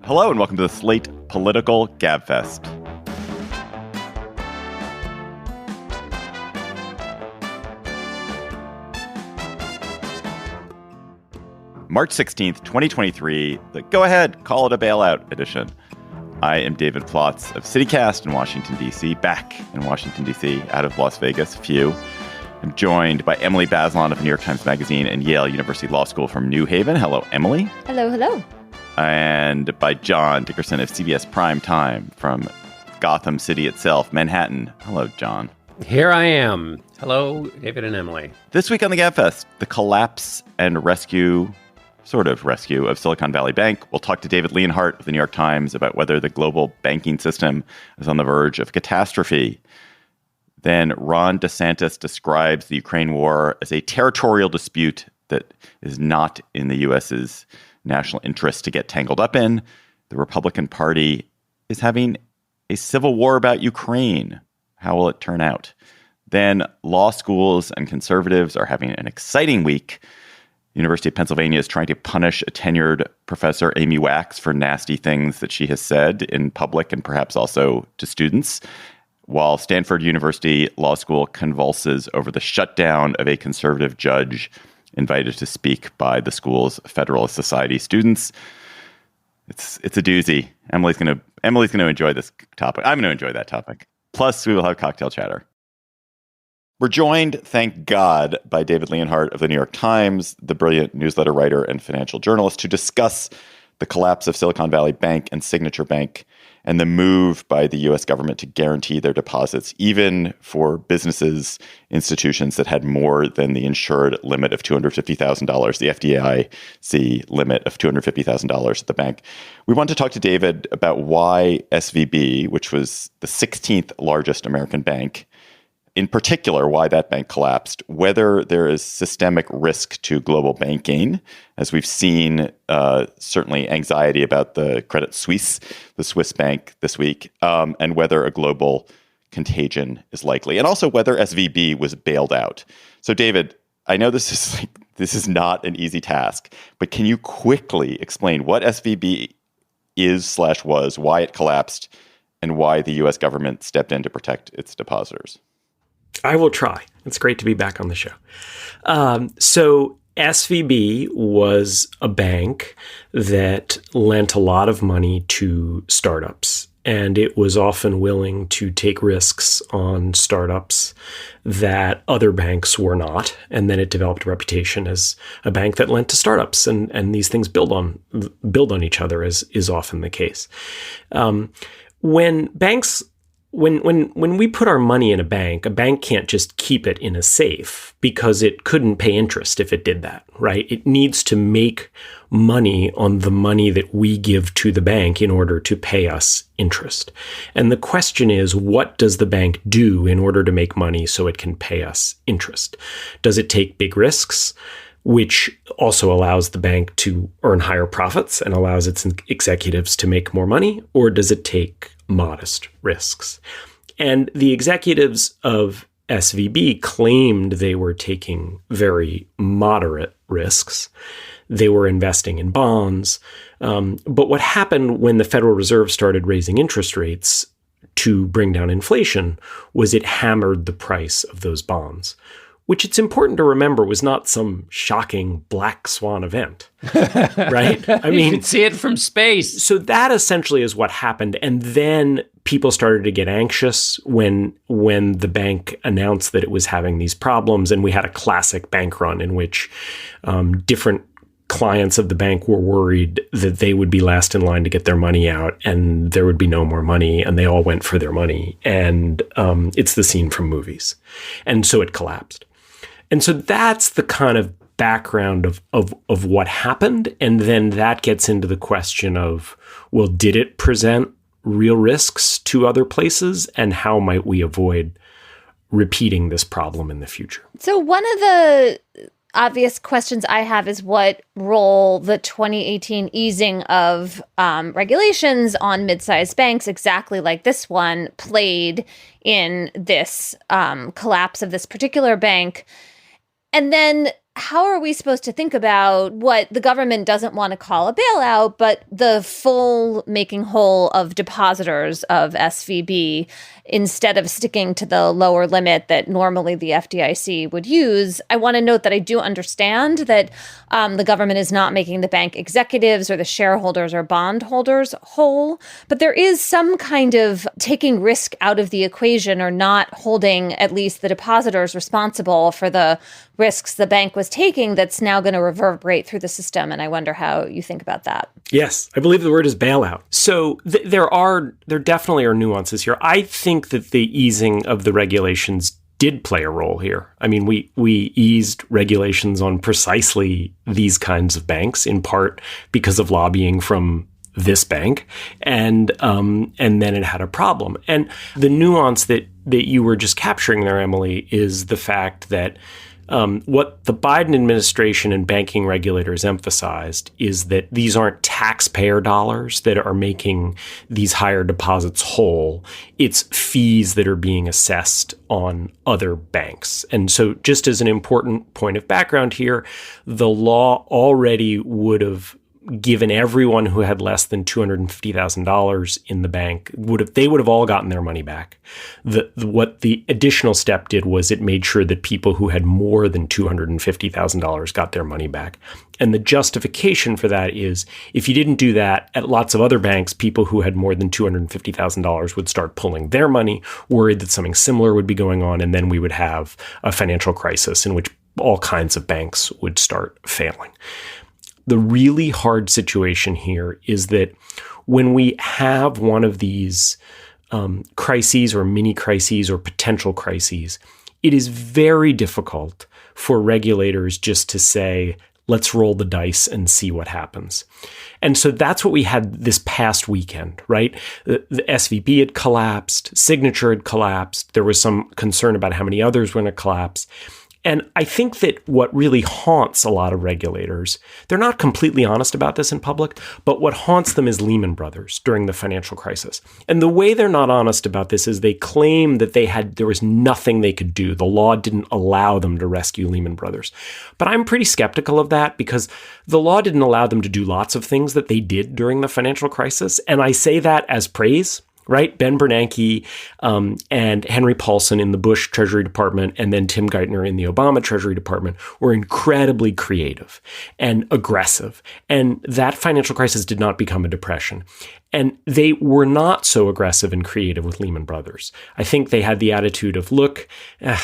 Hello and welcome to the Slate Political Gabfest. March 16th, 2023, the Go Ahead, Call It a Bailout edition. I am David Plotz of CityCast in Washington, D.C., back in Washington, D.C., out of Las Vegas, few. I'm joined by Emily Bazelon of New York Times Magazine and Yale University Law School from New Haven. Hello, Emily. Hello, hello. And by John Dickerson of CBS Prime Time from Gotham City itself, Manhattan. Hello, John. Here I am. Hello, David and Emily. This week on the Gabfest, the collapse and rescue, sort of rescue, of Silicon Valley Bank. We'll talk to David Leonhardt of the New York Times about whether the global banking system is on the verge of catastrophe. Then Ron DeSantis describes the Ukraine war as a territorial dispute that is not in the U.S.'s national interest to get tangled up in. The Republican Party is having a civil war about Ukraine. How will it turn out? Then law schools and conservatives are having an exciting week. The University of Pennsylvania is trying to punish a tenured professor, Amy Wax, for nasty things that she has said in public and perhaps also to students, while Stanford University Law School convulses over the shutdown of a conservative judge invited to speak by the school's Federalist Society students. It's a doozy. Emily's gonna enjoy this topic. I'm gonna enjoy that topic. Plus, we will have cocktail chatter. We're joined, thank God, by David Leonhardt of the New York Times, the brilliant newsletter writer and financial journalist, to discuss the collapse of Silicon Valley Bank and Signature Bank and the move by the U.S. government to guarantee their deposits, even for businesses, institutions that had more than the insured limit of $250,000, the FDIC limit of $250,000 at the bank. We want to talk to David about why SVB, which was the 16th largest American bank, in particular, why that bank collapsed, whether there is systemic risk to global banking, as we've seen certainly anxiety about the Credit Suisse, the Swiss bank this week, and whether a global contagion is likely, and also whether SVB was bailed out. So, David, I know this is not an easy task, but can you quickly explain what SVB is/was, why it collapsed, and why the U.S. government stepped in to protect its depositors? I will try. It's great to be back on the show. So SVB was a bank that lent a lot of money to startups, and it was often willing to take risks on startups that other banks were not. And then it developed a reputation as a bank that lent to startups, and these things build on each other, as is often the case. When we put our money in a bank can't just keep it in a safe because it couldn't pay interest if it did that, right? It needs to make money on the money that we give to the bank in order to pay us interest. And the question is, what does the bank do in order to make money so it can pay us interest? Does it take big risks, which also allows the bank to earn higher profits and allows its executives to make more money? Or does it take modest risks? And the executives of SVB claimed they were taking very moderate risks. They were investing in bonds. But what happened when the Federal Reserve started raising interest rates to bring down inflation was it hammered the price of those bonds, which it's important to remember was not some shocking black swan event, right? I mean, you could see it from space. So that essentially is what happened. And then people started to get anxious when the bank announced that it was having these problems. And we had a classic bank run in which different clients of the bank were worried that they would be last in line to get their money out and there would be no more money, and they all went for their money. And it's the scene from movies. And so it collapsed. And so that's the kind of background of what happened. And then that gets into the question of, well, did it present real risks to other places? And how might we avoid repeating this problem in the future? So one of the obvious questions I have is what role the 2018 easing of regulations on mid-sized banks, exactly like this one, played in this collapse of this particular bank. And then how are we supposed to think about what the government doesn't want to call a bailout, but the full making whole of depositors of SVB instead of sticking to the lower limit that normally the FDIC would use? I want to note that I do understand that the government is not making the bank executives or the shareholders or bondholders whole, but there is some kind of taking risk out of the equation or not holding at least the depositors responsible for the risks the bank was taking that's now going to reverberate through the system. And I wonder how you think about that. Yes, I believe the word is bailout. So there definitely are nuances here. I think that the easing of the regulations did play a role here. I mean, we eased regulations on precisely these kinds of banks, in part because of lobbying from this bank, and then it had a problem. And the nuance that you were just capturing there, Emily, is the fact that what the Biden administration and banking regulators emphasized is that these aren't taxpayer dollars that are making these higher deposits whole. It's fees that are being assessed on other banks. And so just as an important point of background here, the law already would have given everyone who had less than $250,000 in the bank, they would have all gotten their money back. What the additional step did was it made sure that people who had more than $250,000 got their money back. And the justification for that is if you didn't do that at lots of other banks, people who had more than $250,000 would start pulling their money, worried that something similar would be going on, and then we would have a financial crisis in which all kinds of banks would start failing. The really hard situation here is that when we have one of these crises or mini crises or potential crises, it is very difficult for regulators just to say, let's roll the dice and see what happens. And so that's what we had this past weekend, right? The SVB had collapsed, Signature had collapsed. There was some concern about how many others were going to collapse. And I think that what really haunts a lot of regulators, they're not completely honest about this in public, but what haunts them is Lehman Brothers during the financial crisis. And the way they're not honest about this is they claim that there was nothing they could do. The law didn't allow them to rescue Lehman Brothers. But I'm pretty skeptical of that because the law didn't allow them to do lots of things that they did during the financial crisis. And I say that as praise. Right? Ben Bernanke and Henry Paulson in the Bush Treasury Department and then Tim Geithner in the Obama Treasury Department were incredibly creative and aggressive. And that financial crisis did not become a depression. And they were not so aggressive and creative with Lehman Brothers. I think they had the attitude of, look,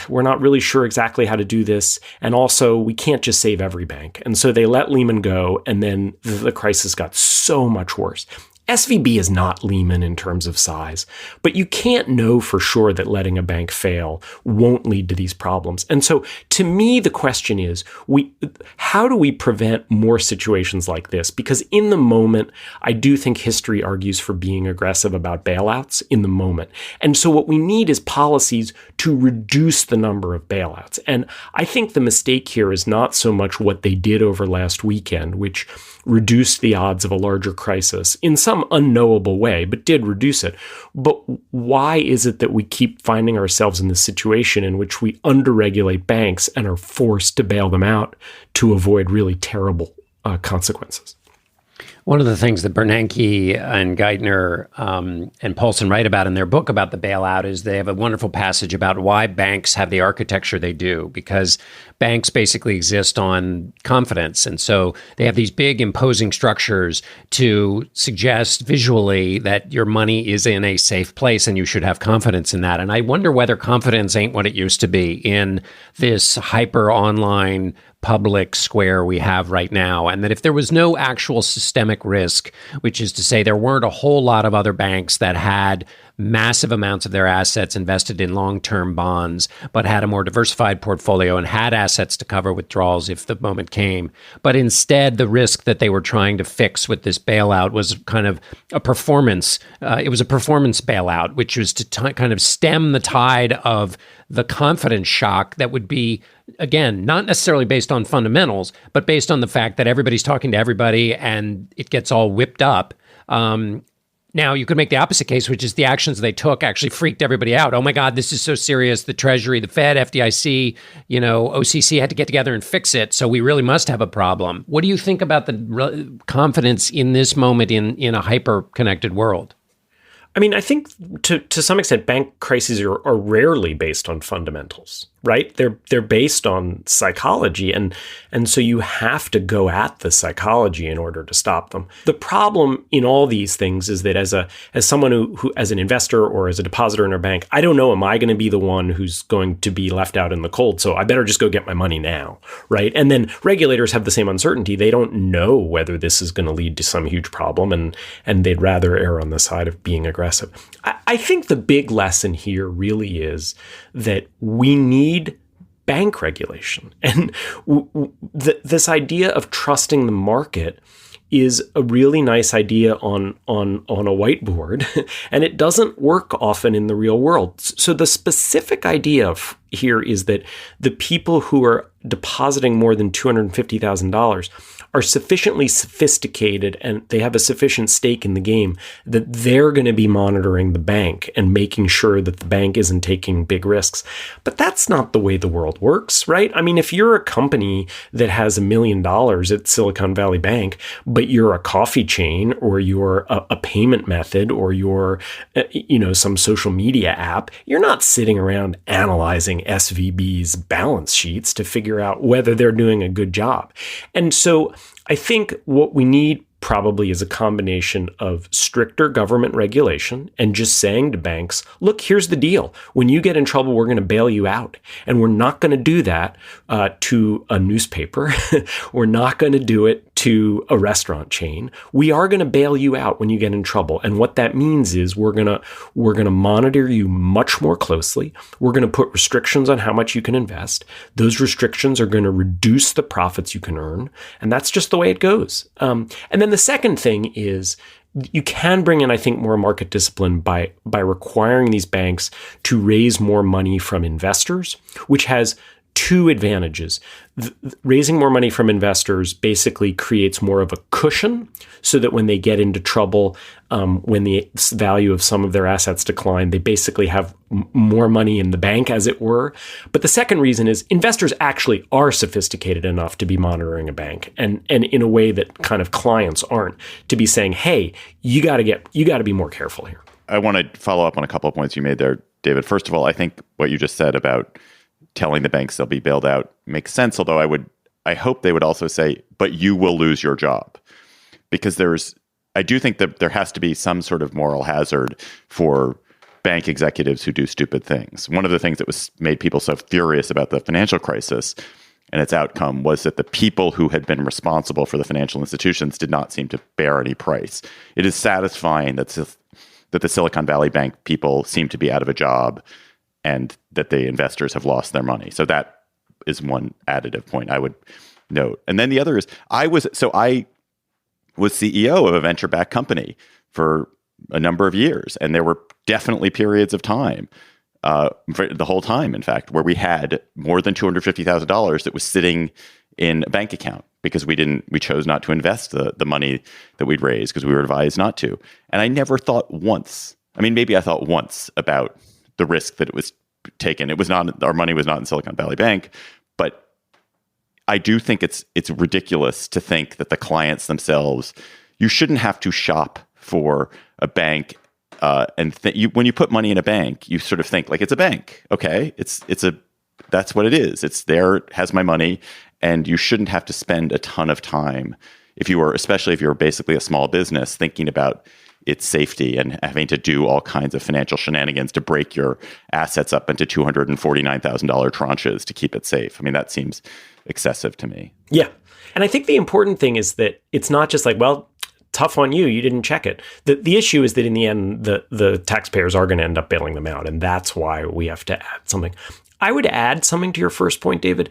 we're not really sure exactly how to do this. And also, we can't just save every bank. And so they let Lehman go. And then the crisis got so much worse. SVB is not Lehman in terms of size, but you can't know for sure that letting a bank fail won't lead to these problems. And so to me, the question is, how do we prevent more situations like this? Because in the moment, I do think history argues for being aggressive about bailouts in the moment. And so what we need is policies to reduce the number of bailouts. And I think the mistake here is not so much what they did over last weekend, which reduced the odds of a larger crisis in some unknowable way, but did reduce it. But why is it that we keep finding ourselves in this situation in which we underregulate banks and are forced to bail them out to avoid really terrible consequences? One of the things that Bernanke and Geithner and Paulson write about in their book about the bailout is they have a wonderful passage about why banks have the architecture they do, because banks basically exist on confidence. And so they have these big imposing structures to suggest visually that your money is in a safe place and you should have confidence in that. And I wonder whether confidence ain't what it used to be in this hyper online public square we have right now, and that if there was no actual systemic risk, which is to say there weren't a whole lot of other banks that had massive amounts of their assets invested in long-term bonds, but had a more diversified portfolio and had assets to cover withdrawals if the moment came. But instead, the risk that they were trying to fix with this bailout was kind of a performance. It was a performance bailout, which was to kind of stem the tide of the confidence shock that would be, again, not necessarily based on fundamentals, but based on the fact that everybody's talking to everybody and it gets all whipped up. Now, you could make the opposite case, which is the actions they took actually freaked everybody out. Oh my God, this is so serious. The Treasury, the Fed, FDIC, OCC had to get together and fix it. So we really must have a problem. What do you think about the confidence in this moment in a hyper-connected world? I mean, I think to some extent, bank crises are rarely based on fundamentals, right? They're based on psychology, and so you have to go at the psychology in order to stop them. The problem in all these things is that as someone who as an investor or as a depositor in a bank, I don't know, am I going to be the one who's going to be left out in the cold? So I better just go get my money now, right? And then regulators have the same uncertainty. They don't know whether this is going to lead to some huge problem, and they'd rather err on the side of being aggressive. I think the big lesson here really is that we need bank regulation. And this idea of trusting the market is a really nice idea on a whiteboard, and it doesn't work often in the real world. So the specific idea here is that the people who are depositing more than $250,000 are sufficiently sophisticated and they have a sufficient stake in the game that they're going to be monitoring the bank and making sure that the bank isn't taking big risks. But that's not the way the world works, right? I mean, if you're a company that has $1 million at Silicon Valley Bank, but you're a coffee chain or you're a payment method or you're, some social media app, you're not sitting around analyzing SVB's balance sheets to figure out whether they're doing a good job. And so I think what we need probably is a combination of stricter government regulation and just saying to banks, look, here's the deal. When you get in trouble, we're going to bail you out. And we're not going to do that to a newspaper. We're not going to do it to a restaurant chain. We are going to bail you out when you get in trouble. And what that means is we're going to monitor you much more closely. We're going to put restrictions on how much you can invest. Those restrictions are going to reduce the profits you can earn. And that's just the way it goes. And then the second thing is you can bring in, I think, more market discipline by requiring these banks to raise more money from investors, which has two advantages. Raising more money from investors basically creates more of a cushion so that when they get into trouble, when the value of some of their assets decline, they basically have more money in the bank, as it were. But the second reason is investors actually are sophisticated enough to be monitoring a bank and in a way that kind of clients aren't, to be saying, hey, you got to be more careful here. I want to follow up on a couple of points you made there, David. First of all, I think what you just said about telling the banks they'll be bailed out makes sense. Although I hope they would also say, but you will lose your job, because I do think that there has to be some sort of moral hazard for bank executives who do stupid things. One of the things that made people so furious about the financial crisis and its outcome was that the people who had been responsible for the financial institutions did not seem to bear any price. It is satisfying that the Silicon Valley Bank people seem to be out of a job and that the investors have lost their money. So that is one additive point I would note. And then the other is I was CEO of a venture-backed company for a number of years. And there were definitely periods of time, for the whole time, in fact, where we had more than $250,000 that was sitting in a bank account because we chose not to invest the money that we'd raised because we were advised not to. And I never thought once, maybe I thought once about the risk that it was taken. It was not, our money was not in Silicon Valley Bank, but I do think it's ridiculous to think that the clients themselves, you shouldn't have to shop for a bank. When you put money in a bank, you sort of think like it's a bank. Okay, that's what it is. It's there, it has my money, and you shouldn't have to spend a ton of time especially if you're basically a small business, thinking about its safety and having to do all kinds of financial shenanigans to break your assets up into $249,000 tranches to keep it safe. That seems excessive to me. Yeah. And I think the important thing is that it's not just like, well, tough on you, you didn't check it. The issue is that in the end, the taxpayers are going to end up bailing them out. And that's why we have to add something. I would add something to your first point, David.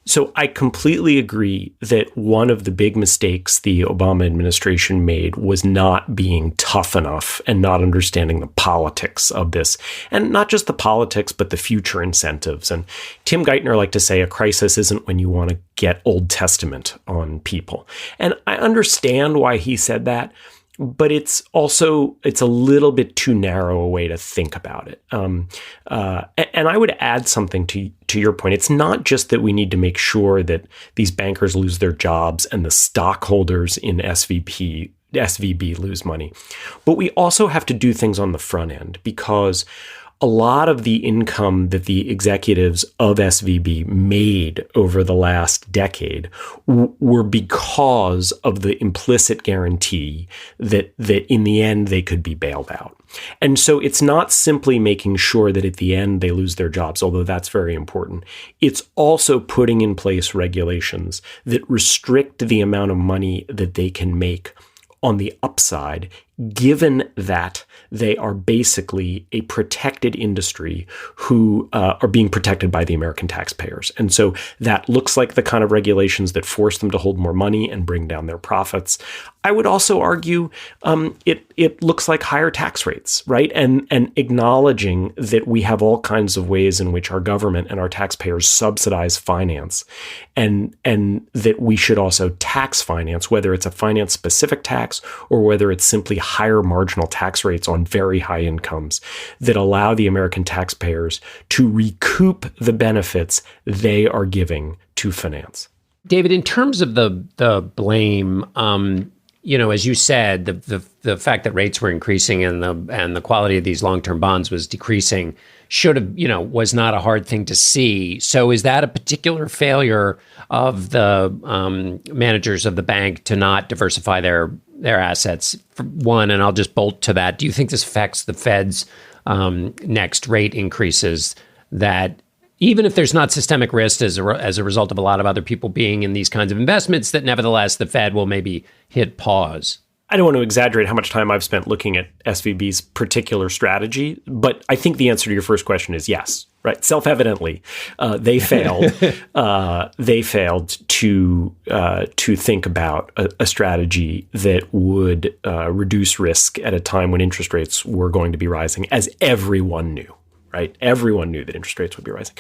So I completely agree that one of the big mistakes the Obama administration made was not being tough enough and not understanding the politics of this. And not just the politics, but the future incentives. And Tim Geithner liked to say a crisis isn't when you want to get Old Testament on people. And I understand why he said that. but it's a little bit too narrow a way to think about it. And I would add something to your point. It's not just that we need to make sure that these bankers lose their jobs and the stockholders in SVB lose money, but we also have to do things on the front end, because a lot of the income that the executives of SVB made over the last decade were because of the implicit guarantee that in the end they could be bailed out. And so it's not simply making sure that at the end they lose their jobs, although that's very important. It's also putting in place regulations that restrict the amount of money that they can make on the upside, given that they are basically a protected industry who are being protected by the American taxpayers. And so that looks like the kind of regulations that force them to hold more money and bring down their profits. I would also argue it looks like higher tax rates, right? And acknowledging that we have all kinds of ways in which our government and our taxpayers subsidize finance, and that we should also tax finance, whether it's a finance-specific tax or whether it's simply higher marginal tax rates on very high incomes that allow the American taxpayers to recoup the benefits they are giving to finance. David, in terms of the blame, as you said, the fact that rates were increasing and the quality of these long-term bonds was decreasing should have, was not a hard thing to see. So is that a particular failure of the managers of the bank to not diversify their assets? For one, and I'll just bolt to that. Do you think this affects the Fed's next rate increases, that even if there's not systemic risk as a result of a lot of other people being in these kinds of investments, that nevertheless the Fed will maybe hit pause? I don't want to exaggerate how much time I've spent looking at SVB's particular strategy, but I think the answer to your first question is yes, right? Self-evidently, they failed. They failed to think about a strategy that would reduce risk at a time when interest rates were going to be rising, as everyone knew, right? Everyone knew that interest rates would be rising.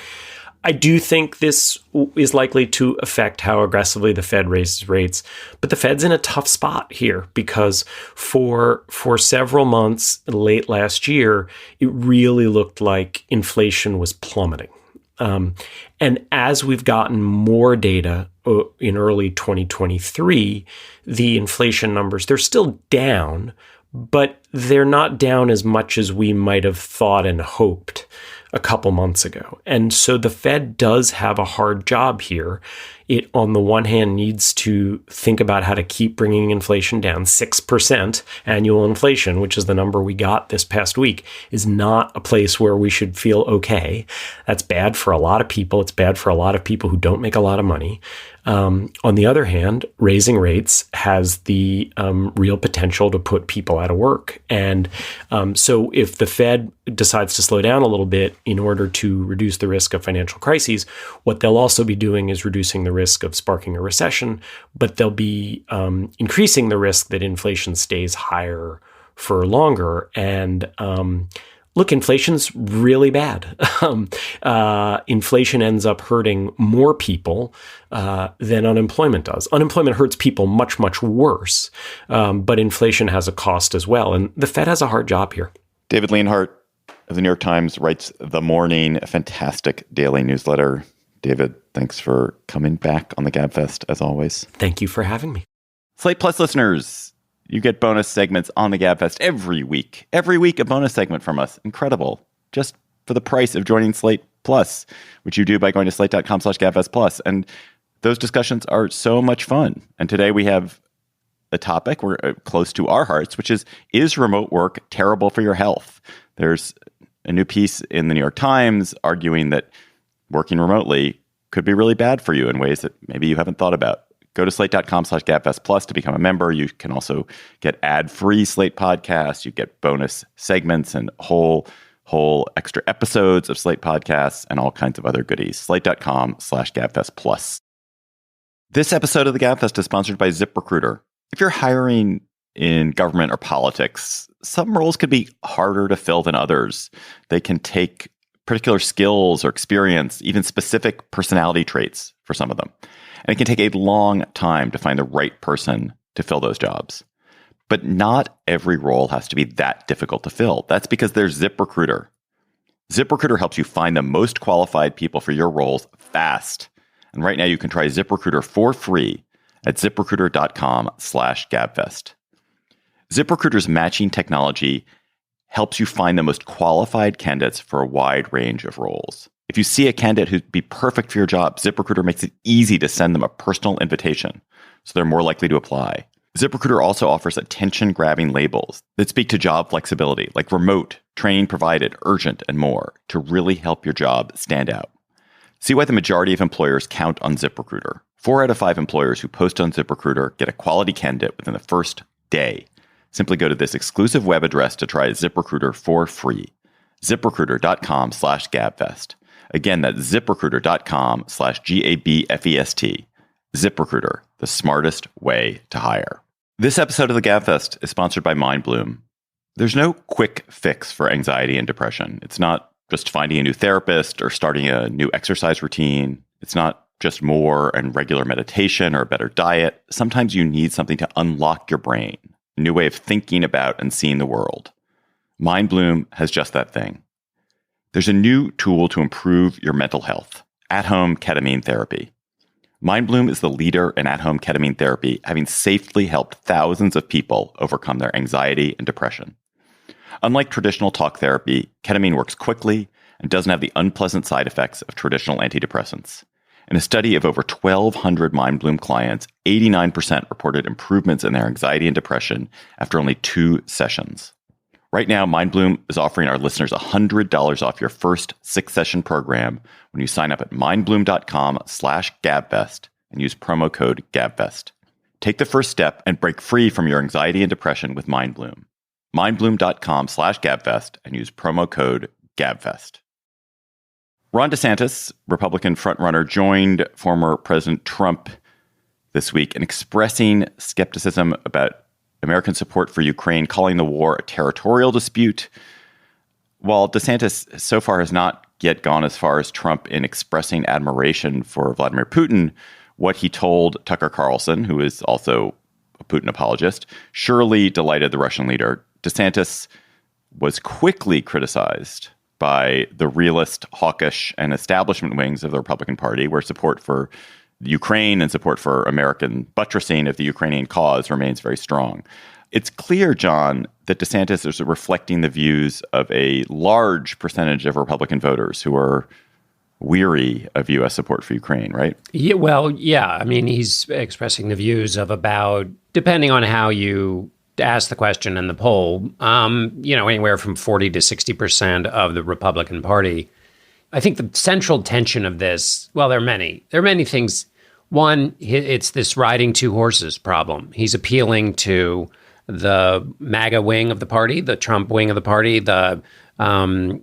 I do think this is likely to affect how aggressively the Fed raises rates, but the Fed's in a tough spot here because for several months late last year, it really looked like inflation was plummeting. And as we've gotten more data in early 2023, the inflation numbers, they're still down, but they're not down as much as we might have thought and hoped a couple months ago. And so the Fed does have a hard job here. It, on the one hand, needs to think about how to keep bringing inflation down. 6% annual inflation, which is the number we got this past week, is not a place where we should feel okay. That's bad for a lot of people. It's bad for a lot of people who don't make a lot of money. On the other hand, raising rates has the real potential to put people out of work. And so if the Fed decides to slow down a little bit in order to reduce the risk of financial crises, what they'll also be doing is reducing the risk of sparking a recession, but they'll be increasing the risk that inflation stays higher for longer. And look, inflation's really bad. Inflation ends up hurting more people than unemployment does. Unemployment hurts people much, much worse, but inflation has a cost as well. And the Fed has a hard job here. David Leonhardt of the New York Times writes The Morning, a fantastic daily newsletter. David, thanks for coming back on the Gabfest, as always. Thank you for having me. Slate Plus listeners, you get bonus segments on the Gabfest every week. Every week, a bonus segment from us. Incredible. Just for the price of joining Slate Plus, which you do by going to slate.com/GabfestPlus. And those discussions are so much fun. And today we have a topic we're close to our hearts, which is remote work terrible for your health? There's a new piece in the New York Times arguing that working remotely could be really bad for you in ways that maybe you haven't thought about. Go to slate.com/GabfestPlus to become a member. You can also get ad-free Slate podcasts. You get bonus segments and whole extra episodes of Slate podcasts and all kinds of other goodies. Slate.com/GabfestPlus. This episode of the Gabfest is sponsored by ZipRecruiter. If you're hiring in government or politics, some roles could be harder to fill than others. They can take particular skills or experience, even specific personality traits for some of them. And it can take a long time to find the right person to fill those jobs. But not every role has to be that difficult to fill. That's because there's ZipRecruiter. ZipRecruiter helps you find the most qualified people for your roles fast. And right now you can try ZipRecruiter for free at ziprecruiter.com/Gabfest. ZipRecruiter's matching technology helps you find the most qualified candidates for a wide range of roles. If you see a candidate who'd be perfect for your job, ZipRecruiter makes it easy to send them a personal invitation, so they're more likely to apply. ZipRecruiter also offers attention-grabbing labels that speak to job flexibility, like remote, training provided, urgent, and more, to really help your job stand out. See why the majority of employers count on ZipRecruiter. 4 out of 5 employers who post on ZipRecruiter get a quality candidate within the first day. Simply go to this exclusive web address to try ZipRecruiter for free. ZipRecruiter.com/Gabfest. Again, that's ZipRecruiter.com/GABFEST. ZipRecruiter, the smartest way to hire. This episode of the Gabfest is sponsored by MindBloom. There's no quick fix for anxiety and depression. It's not just finding a new therapist or starting a new exercise routine. It's not just more and regular meditation or a better diet. Sometimes you need something to unlock your brain, a new way of thinking about and seeing the world. MindBloom has just that thing. There's a new tool to improve your mental health, at-home ketamine therapy. MindBloom is the leader in at-home ketamine therapy, having safely helped thousands of people overcome their anxiety and depression. Unlike traditional talk therapy, ketamine works quickly and doesn't have the unpleasant side effects of traditional antidepressants. In a study of over 1,200 MindBloom clients, 89% reported improvements in their anxiety and depression after only 2 sessions. Right now, MindBloom is offering our listeners $100 off your first 6-session program when you sign up at mindbloom.com/Gabfest and use promo code Gabfest. Take the first step and break free from your anxiety and depression with MindBloom. Mindbloom.com/Gabfest and use promo code Gabfest. Ron DeSantis, Republican frontrunner, joined former President Trump this week in expressing skepticism about American support for Ukraine, calling the war a territorial dispute. While DeSantis so far has not yet gone as far as Trump in expressing admiration for Vladimir Putin, what he told Tucker Carlson, who is also a Putin apologist, surely delighted the Russian leader. DeSantis was quickly criticized by the realist, hawkish, and establishment wings of the Republican Party, where support for Ukraine and support for American buttressing of the Ukrainian cause remains very strong. It's clear, John, that DeSantis is reflecting the views of a large percentage of Republican voters who are weary of U.S. support for Ukraine, right? Yeah, well, yeah. I mean, he's expressing the views of about, depending on how you ask the question in the poll, anywhere from 40 to 60% of the Republican Party. I think the central tension of this, well, there are many. There are many things. One, it's this riding 2 horses problem. He's appealing to the MAGA wing of the party, the Trump wing of the party, the sort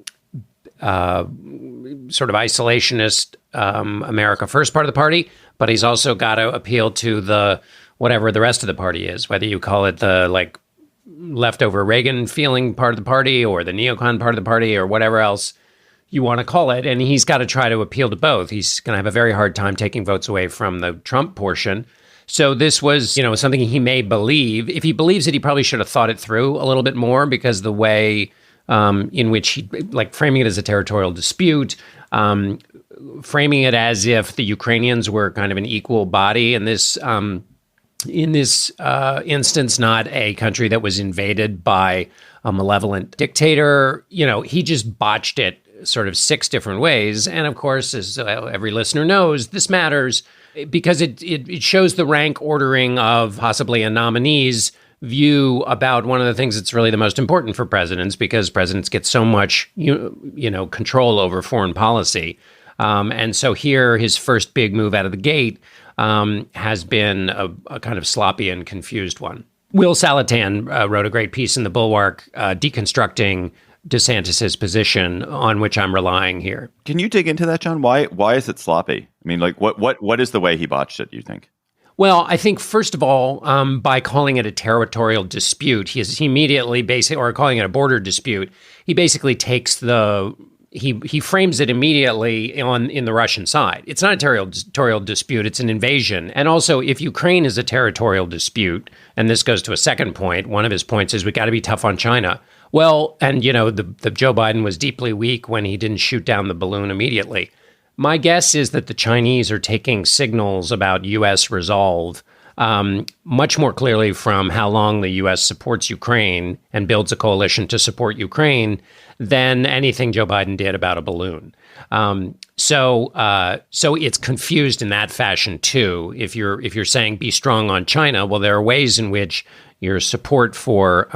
of isolationist America First part of the party, but he's also got to appeal to the whatever the rest of the party is, whether you call it the leftover Reagan feeling part of the party or the neocon part of the party or whatever else you want to call it. And he's got to try to appeal to both. He's going to have a very hard time taking votes away from the Trump portion. So this was, something he may believe. If he believes it, he probably should have thought it through a little bit more, because the way in which he, framing it as a territorial dispute, framing it as if the Ukrainians were kind of an equal body in this instance, not a country that was invaded by a malevolent dictator. He just botched it sort of 6 different ways. And of course, as every listener knows, this matters because it shows the rank ordering of possibly a nominee's view about one of the things that's really the most important for presidents, because presidents get so much, control over foreign policy. And so here, his first big move out of the gate has been a kind of sloppy and confused one. Will Saletan wrote a great piece in the Bulwark deconstructing DeSantis's position, on which I'm relying here. Can you dig into that, John? Why is it sloppy? I mean, what is the way he botched it, you think? Well, I think, first of all, by calling it a territorial dispute, he immediately or calling it a border dispute, he basically takes the he frames it immediately in the Russian side. It's not a territorial dispute; it's an invasion. And also, if Ukraine is a territorial dispute, and this goes to a second point, one of his points is we got to be tough on China. Well, and the Joe Biden was deeply weak when he didn't shoot down the balloon immediately. My guess is that the Chinese are taking signals about U.S. resolve much more clearly from how long the U.S. supports Ukraine and builds a coalition to support Ukraine than anything Joe Biden did about a balloon. So it's confused in that fashion too. If you're saying be strong on China, well, there are ways in which your support for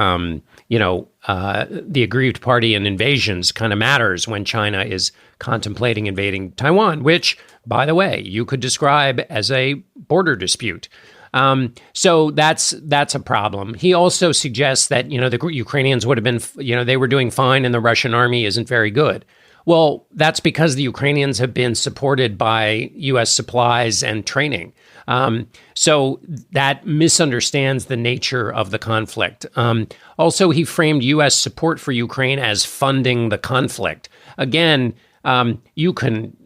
the aggrieved party in invasions kind of matters when China is contemplating invading Taiwan, which, by the way, you could describe as a border dispute. So that's a problem. He also suggests that, the Ukrainians would have been, they were doing fine and the Russian army isn't very good. Well, that's because the Ukrainians have been supported by U.S. supplies and training. So that misunderstands the nature of the conflict. Also, he framed U.S. support for Ukraine as funding the conflict. Again, you can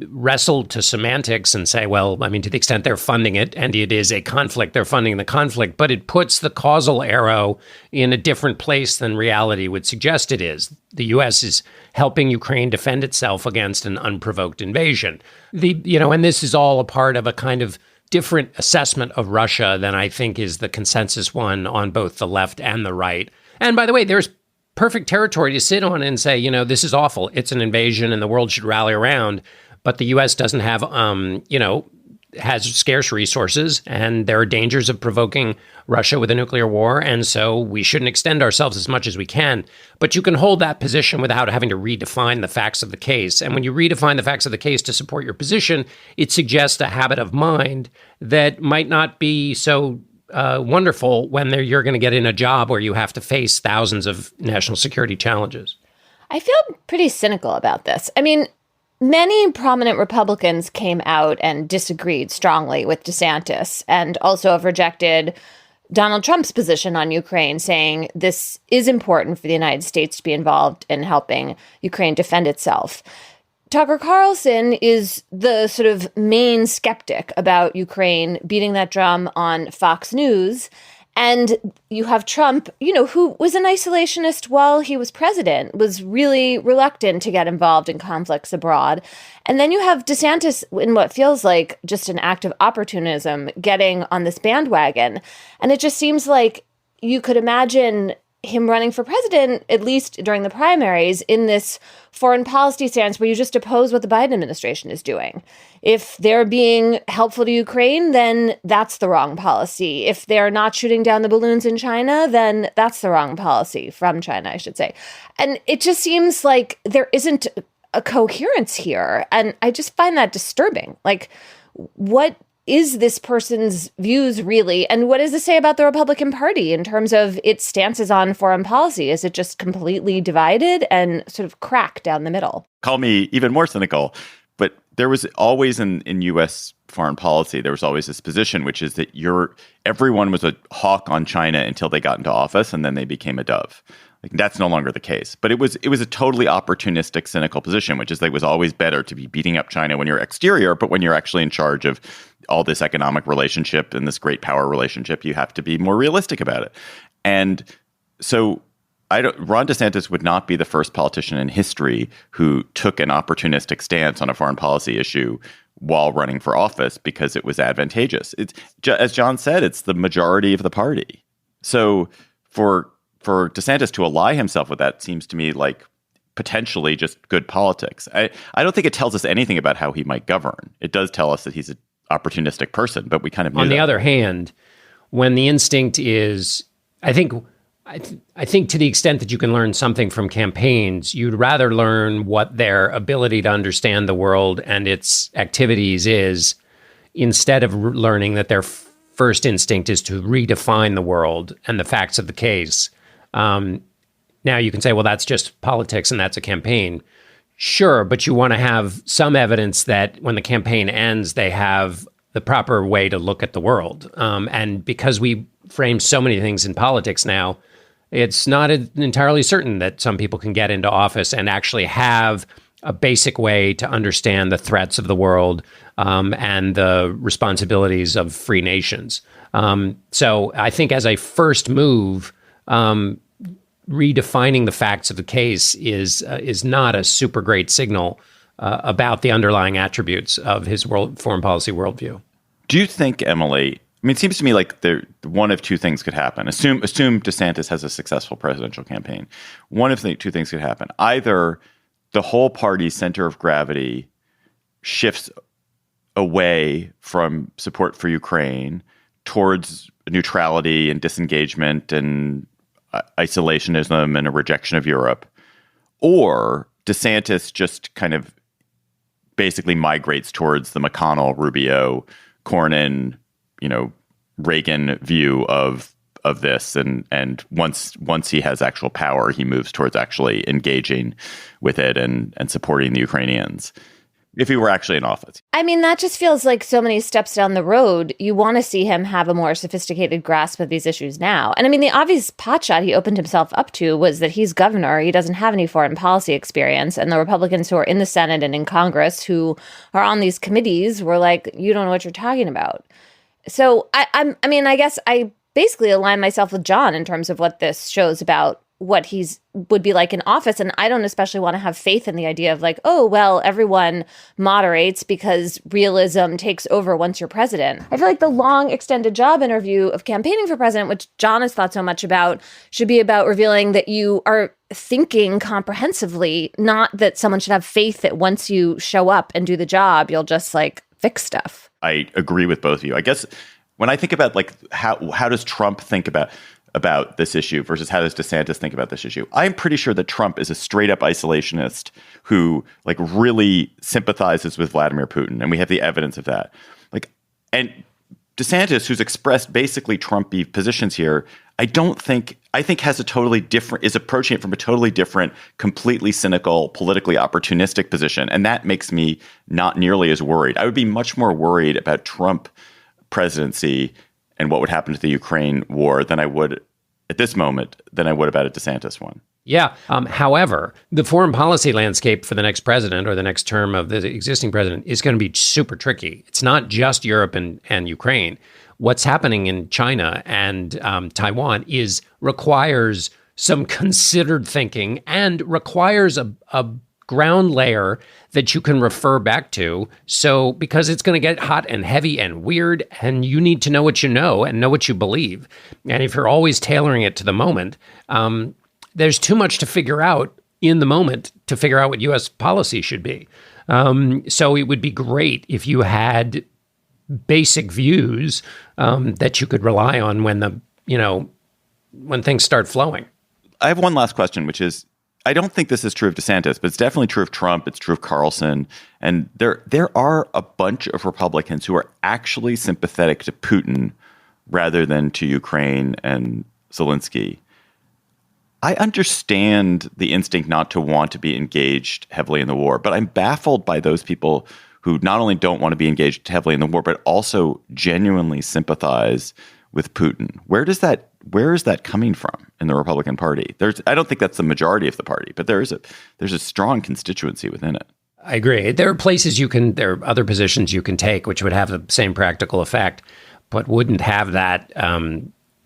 wrestle to semantics and say, well, to the extent they're funding it, and it is a conflict, they're funding the conflict, but it puts the causal arrow in a different place than reality would suggest it is. The U.S. is helping Ukraine defend itself against an unprovoked invasion. And this is all a part of a kind of different assessment of Russia than I think is the consensus one on both the left and the right. And by the way, there's perfect territory to sit on and say, this is awful. It's an invasion and the world should rally around. But the U.S. doesn't have, has scarce resources and there are dangers of provoking Russia with a nuclear war. And so we shouldn't extend ourselves as much as we can. But you can hold that position without having to redefine the facts of the case. And when you redefine the facts of the case to support your position, it suggests a habit of mind that might not be so wonderful when you're going to get in a job where you have to face thousands of national security challenges. I feel pretty cynical about this. Many prominent Republicans came out and disagreed strongly with DeSantis and also have rejected Donald Trump's position on Ukraine, saying this is important for the United States to be involved in helping Ukraine defend itself. Tucker Carlson is the sort of main skeptic about Ukraine beating that drum on Fox News. And you have Trump, who was an isolationist while he was president, was really reluctant to get involved in conflicts abroad. And then you have DeSantis in what feels like just an act of opportunism getting on this bandwagon. And it just seems like you could imagine him running for president, at least during the primaries, in this foreign policy stance where you just oppose what the Biden administration is doing. If they're being helpful to Ukraine, then that's the wrong policy. If they're not shooting down the balloons in China, then that's the wrong policy from China, I should say. And it just seems like there isn't a coherence here. And I just find that disturbing. Like, what is this person's views really? And what does this say about the Republican Party in terms of its stances on foreign policy? Is it just completely divided and sort of cracked down the middle? Call me even more cynical, but there was always in U.S. foreign policy, there was always this position, which is that everyone was a hawk on China until they got into office, and then they became a dove. Like, that's no longer the case. But it was a totally opportunistic, cynical position, which is that it was always better to be beating up China when you're exterior, but when you're actually in charge of all this economic relationship and this great power relationship, you have to be more realistic about it. And so Ron DeSantis would not be the first politician in history who took an opportunistic stance on a foreign policy issue while running for office because it was advantageous. It's, as John said, it's the majority of the party. So for DeSantis to ally himself with that seems to me like potentially just good politics. I don't think it tells us anything about how he might govern. It does tell us that he's an opportunistic person, but we kind of knew On the that. other hand, when the instinct is, I think to the extent that you can learn something from campaigns, you'd rather learn what their ability to understand the world and its activities is, instead of learning that their first instinct is to redefine the world and the facts of the case. Now you can say, well, that's just politics and that's a campaign. Sure, but you want to have some evidence that when the campaign ends, they have the proper way to look at the world. And because we frame so many things in politics now it's not entirely certain that some people can get into office and actually have a basic way to understand the threats of the world and the responsibilities of free nations. So I think as a first move, redefining the facts of the case is not a super great signal about the underlying attributes of his foreign policy worldview. Do you think, Emily, I mean, it seems to me like one of two things could happen. Assume DeSantis has a successful presidential campaign. One of the two things could happen. Either the whole party's center of gravity shifts away from support for Ukraine towards neutrality and disengagement and isolationism and a rejection of Europe, or DeSantis just kind of basically migrates towards the McConnell, Rubio, Cornyn, Reagan view of this, and once he has actual power, he moves towards actually engaging with it and supporting the Ukrainians, if he were actually in office. I mean, that just feels like so many steps down the road. You want to see him have a more sophisticated grasp of these issues now. And I mean, the obvious potshot he opened himself up to was that he's governor. He doesn't have any foreign policy experience. And the Republicans who are in the Senate and in Congress who are on these committees were like, you don't know what you're talking about. So I guess I basically align myself with John in terms of what this shows about what would be like in office. And I don't especially want to have faith in the idea of like, oh, well, everyone moderates because realism takes over once you're president. I feel like the long extended job interview of campaigning for president, which John has thought so much about, should be about revealing that you are thinking comprehensively, not that someone should have faith that once you show up and do the job, you'll just like fix stuff. I agree with both of you. I guess when I think about like how does Trump think about this issue versus how does DeSantis think about this issue, I'm pretty sure that Trump is a straight up isolationist who like really sympathizes with Vladimir Putin, and we have the evidence of that. Like, and DeSantis, who's expressed basically Trumpy positions here, I think has a totally different, is approaching it from a totally different, completely cynical, politically opportunistic position, and that makes me not nearly as worried. I would be much more worried about Trump presidency and what would happen to the Ukraine war than I would at this moment than I would about a DeSantis one. Yeah. However, the foreign policy landscape for the next president or the next term of the existing president is going to be super tricky. It's not just Europe and Ukraine. What's happening in China and Taiwan requires some considered thinking and requires a ground layer that you can refer back to. So because it's going to get hot and heavy and weird, and you need to know what you know and know what you believe. And if you're always tailoring it to the moment, there's too much to figure out in the moment to figure out what U.S. policy should be. So it would be great if you had basic views that you could rely on when when things start flowing. I have one last question, which is, I don't think this is true of DeSantis, but it's definitely true of Trump. It's true of Carlson. And there are a bunch of Republicans who are actually sympathetic to Putin rather than to Ukraine and Zelensky. I understand the instinct not to want to be engaged heavily in the war, but I'm baffled by those people who not only don't want to be engaged heavily in the war, but also genuinely sympathize with Putin. Where is that coming from in the Republican Party? I don't think that's the majority of the party, but there's a strong constituency within it. I agree. There are other positions you can take which would have the same practical effect, but wouldn't have that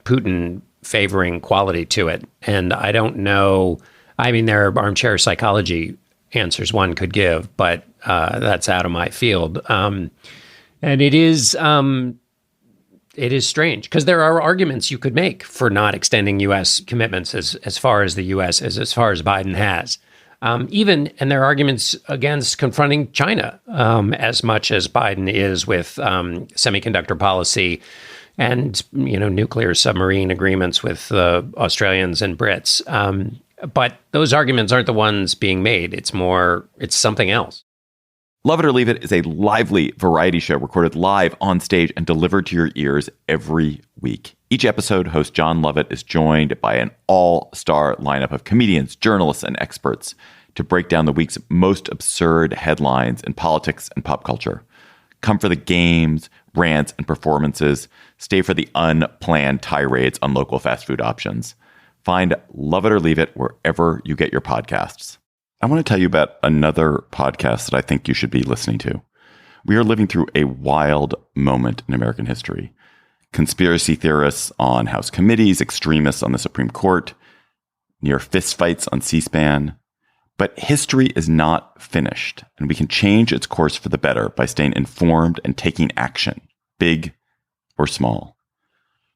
Putin favoring quality to it. And I don't know. I mean, there are armchair psychology answers one could give, but that's out of my field. And it is strange because there are arguments you could make for not extending U.S. commitments as far as the U.S. as far as Biden has. And there are arguments against confronting China as much as Biden is with semiconductor policy and nuclear submarine agreements with the Australians and Brits. But those arguments aren't the ones being made. It's something else. Love It or Leave It is a lively variety show recorded live on stage and delivered to your ears every week. Each episode, host John Lovett is joined by an all-star lineup of comedians, journalists, and experts to break down the week's most absurd headlines in politics and pop culture. Come for the games, rants, and performances. Stay for the unplanned tirades on local fast food options. Find Love It or Leave It wherever you get your podcasts. I want to tell you about another podcast that I think you should be listening to. We are living through a wild moment in American history. Conspiracy theorists on House committees, extremists on the Supreme Court, near fistfights on C-SPAN. But history is not finished, and we can change its course for the better by staying informed and taking action, big or small.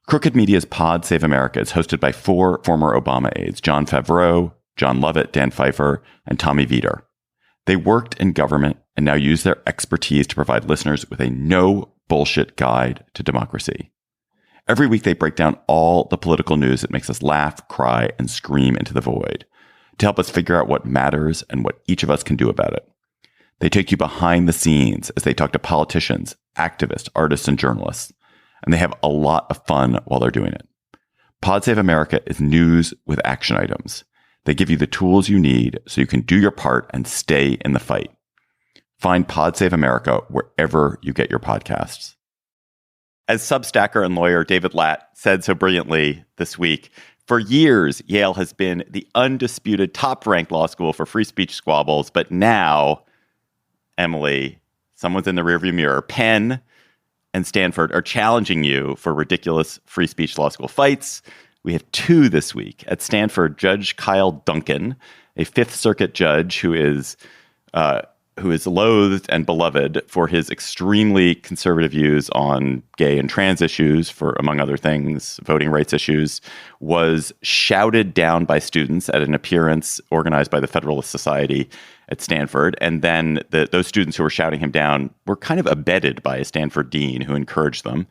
Crooked Media's Pod Save America is hosted by 4 former Obama aides, Jon Favreau, John Lovett, Dan Pfeiffer, and Tommy Vietor. They worked in government and now use their expertise to provide listeners with a no-bullshit guide to democracy. Every week, they break down all the political news that makes us laugh, cry, and scream into the void to help us figure out what matters and what each of us can do about it. They take you behind the scenes as they talk to politicians, activists, artists, and journalists. And they have a lot of fun while they're doing it. Pod Save America is news with action items. They give you the tools you need so you can do your part and stay in the fight. Find Pod Save America wherever you get your podcasts. As Substacker and lawyer David Leonhardt said so brilliantly this week, for years, Yale has been the undisputed top-ranked law school for free speech squabbles. But now, Emily, someone's in the rearview mirror. Penn and Stanford are challenging you for ridiculous free speech law school fights. We have 2 this week. At Stanford, Judge Kyle Duncan, a Fifth Circuit judge who is loathed and beloved for his extremely conservative views on gay and trans issues, for, among other things, voting rights issues, was shouted down by students at an appearance organized by the Federalist Society at Stanford. And then those students who were shouting him down were kind of abetted by a Stanford dean who encouraged them.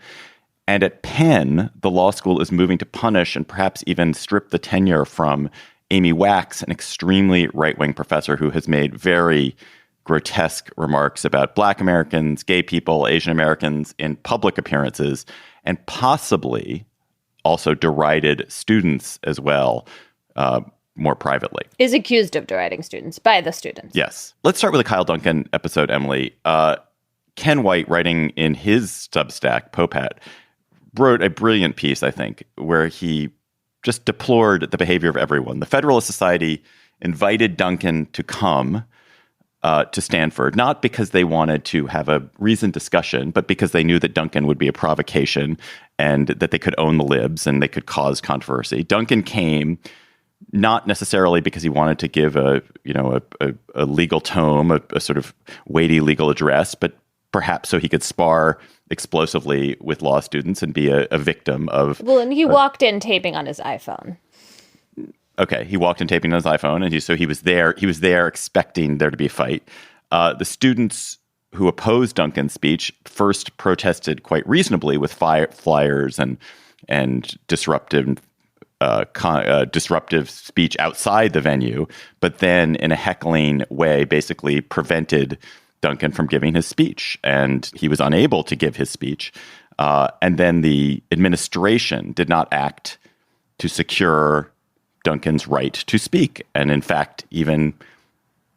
And at Penn, the law school is moving to punish and perhaps even strip the tenure from Amy Wax, an extremely right-wing professor who has made very grotesque remarks about Black Americans, gay people, Asian Americans in public appearances, and possibly also derided students as well, more privately. Is accused of deriding students by the students. Yes. Let's start with a Kyle Duncan episode, Emily. Ken White, writing in his Substack, Popehat, wrote a brilliant piece, I think, where he just deplored the behavior of everyone. The Federalist Society invited Duncan to come to Stanford, not because they wanted to have a reasoned discussion, but because they knew that Duncan would be a provocation and that they could own the libs and they could cause controversy. Duncan came not necessarily because he wanted to give a legal tome, a sort of weighty legal address, but perhaps so he could spar explosively with law students and be a victim of... Well, and he walked in taping on his iPhone. Okay, he walked in taping on his iPhone, and he was there. He was there expecting there to be a fight. The students who opposed Duncan's speech first protested quite reasonably with flyers and disruptive speech outside the venue, but then in a heckling way basically prevented Duncan from giving his speech, and he was unable to give his speech. And then the administration did not act to secure Duncan's right to speak, and in fact, even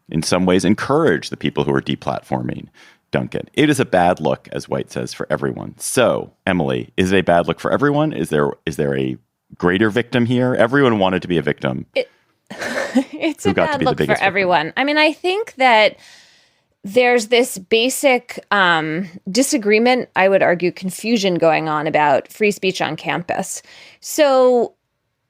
in some ways encourage the people who are deplatforming Duncan. It is a bad look, as White says, for everyone. So, Emily, is it a bad look for everyone? Is there a greater victim here? Everyone wanted to be a victim. It's a bad look for everyone. I mean, I think that there's this basic disagreement, I would argue confusion going on about free speech on campus. So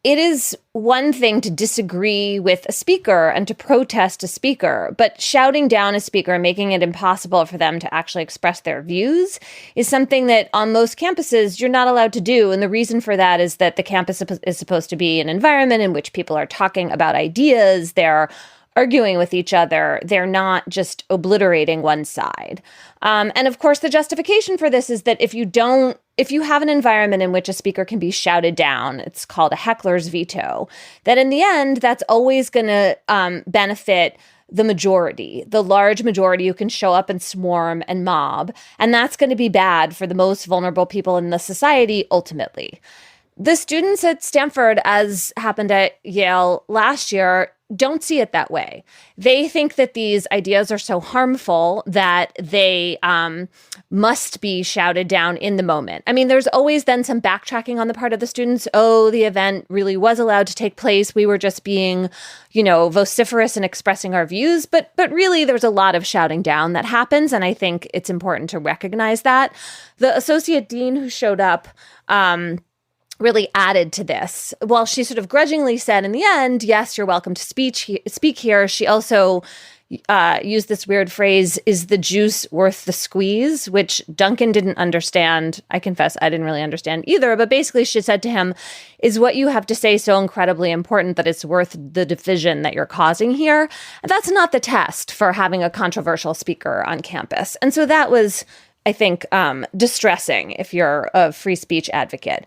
it is one thing to disagree with a speaker and to protest a speaker, but shouting down a speaker and making it impossible for them to actually express their views is something that on most campuses you're not allowed to do. And the reason for that is that the campus is supposed to be an environment in which people are talking about ideas, they're arguing with each other, they're not just obliterating one side. And of course, the justification for this is that if you have an environment in which a speaker can be shouted down, it's called a heckler's veto, that in the end, that's always going to benefit the majority, the large majority who can show up and swarm and mob. And that's going to be bad for the most vulnerable people in the society ultimately. The students at Stanford, as happened at Yale last year, don't see it that way. They think that these ideas are so harmful that they must be shouted down in the moment. I mean, there's always then some backtracking on the part of the students. Oh, the event really was allowed to take place. We were just being, vociferous and expressing our views. But really, there's a lot of shouting down that happens. And I think it's important to recognize that. The associate dean who showed up really added to this. While she sort of grudgingly said in the end, yes, you're welcome to speak here, she also used this weird phrase, is the juice worth the squeeze, which Duncan didn't understand. I confess I didn't really understand either. But basically she said to him, is what you have to say so incredibly important that it's worth the division that you're causing here? And that's not the test for having a controversial speaker on campus. And so that was, I think, distressing if you're a free speech advocate.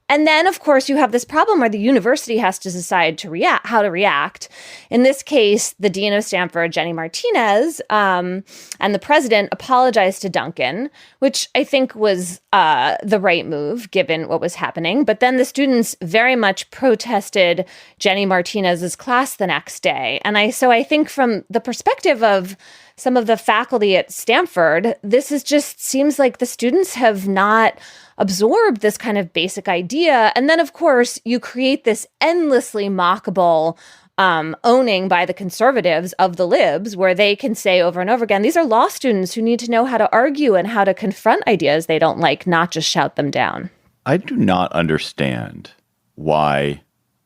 And then, of course, you have this problem where the university has to decide how to react. In this case, the dean of Stanford, Jenny Martinez, and the president apologized to Duncan, which I think was the right move given what was happening. But then the students very much protested Jenny Martinez's class the next day. And I think from the perspective of some of the faculty at Stanford, this seems like the students have not absorbed this kind of basic idea. And then, of course, you create this endlessly mockable owning by the conservatives of the libs, where they can say over and over again, these are law students who need to know how to argue and how to confront ideas they don't like, not just shout them down. I do not understand why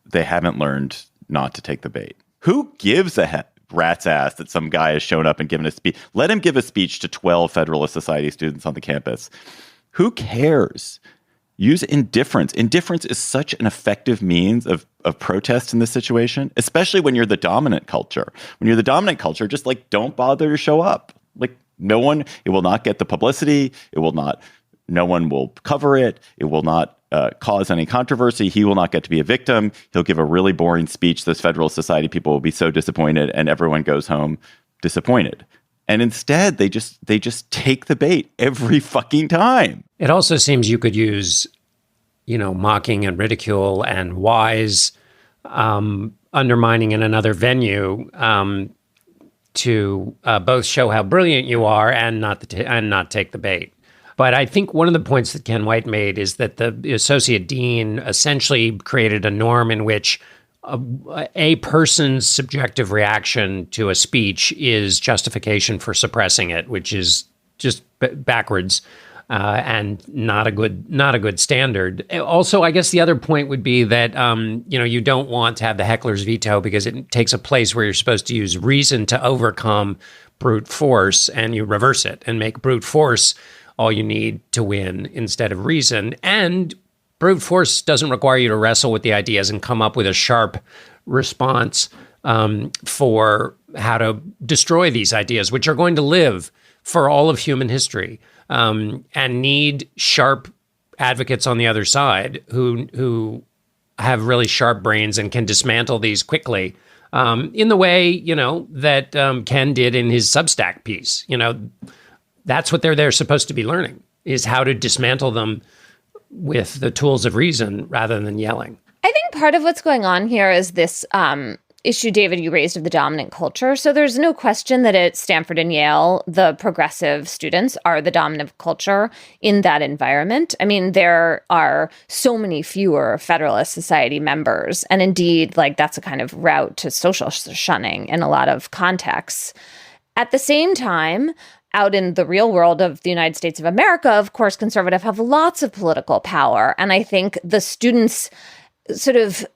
they haven't learned not to take the bait. Who gives a rat's ass that some guy has shown up and given a speech? Let him give a speech to 12 Federalist Society students on the campus. Who cares? Use indifference. Indifference is such an effective means of protest in this situation, especially when you're the dominant culture. When you're the dominant culture, just don't bother to show up. It will not get the publicity. No one will cover it. It will not cause any controversy. He will not get to be a victim. He'll give a really boring speech. Those Federalist Society people will be so disappointed, and everyone goes home disappointed. And instead, they just take the bait every fucking time. It also seems you could use, mocking and ridicule and wise undermining in another venue to both show how brilliant you are and not take the bait. But I think one of the points that Ken White made is that the associate dean essentially created a norm in which a person's subjective reaction to a speech is justification for suppressing it, which is just backwards and not a good standard. Also, I guess the other point would be that you don't want to have the heckler's veto because it takes a place where you're supposed to use reason to overcome brute force, and you reverse it and make brute force all you need to win instead of reason. And brute force doesn't require you to wrestle with the ideas and come up with a sharp response for how to destroy these ideas, which are going to live for all of human history, and need sharp advocates on the other side who have really sharp brains and can dismantle these quickly in the way, that Ken did in his Substack piece. That's what they're supposed to be learning, is how to dismantle them with the tools of reason rather than yelling. I think part of what's going on here is this issue, David, you raised of the dominant culture. So there's no question that at Stanford and Yale, the progressive students are the dominant culture in that environment. I mean, there are so many fewer Federalist Society members. And indeed, that's a kind of route to social shunning in a lot of contexts. At the same time, out in the real world of the United States of America, of course, conservatives have lots of political power. And I think the students sort of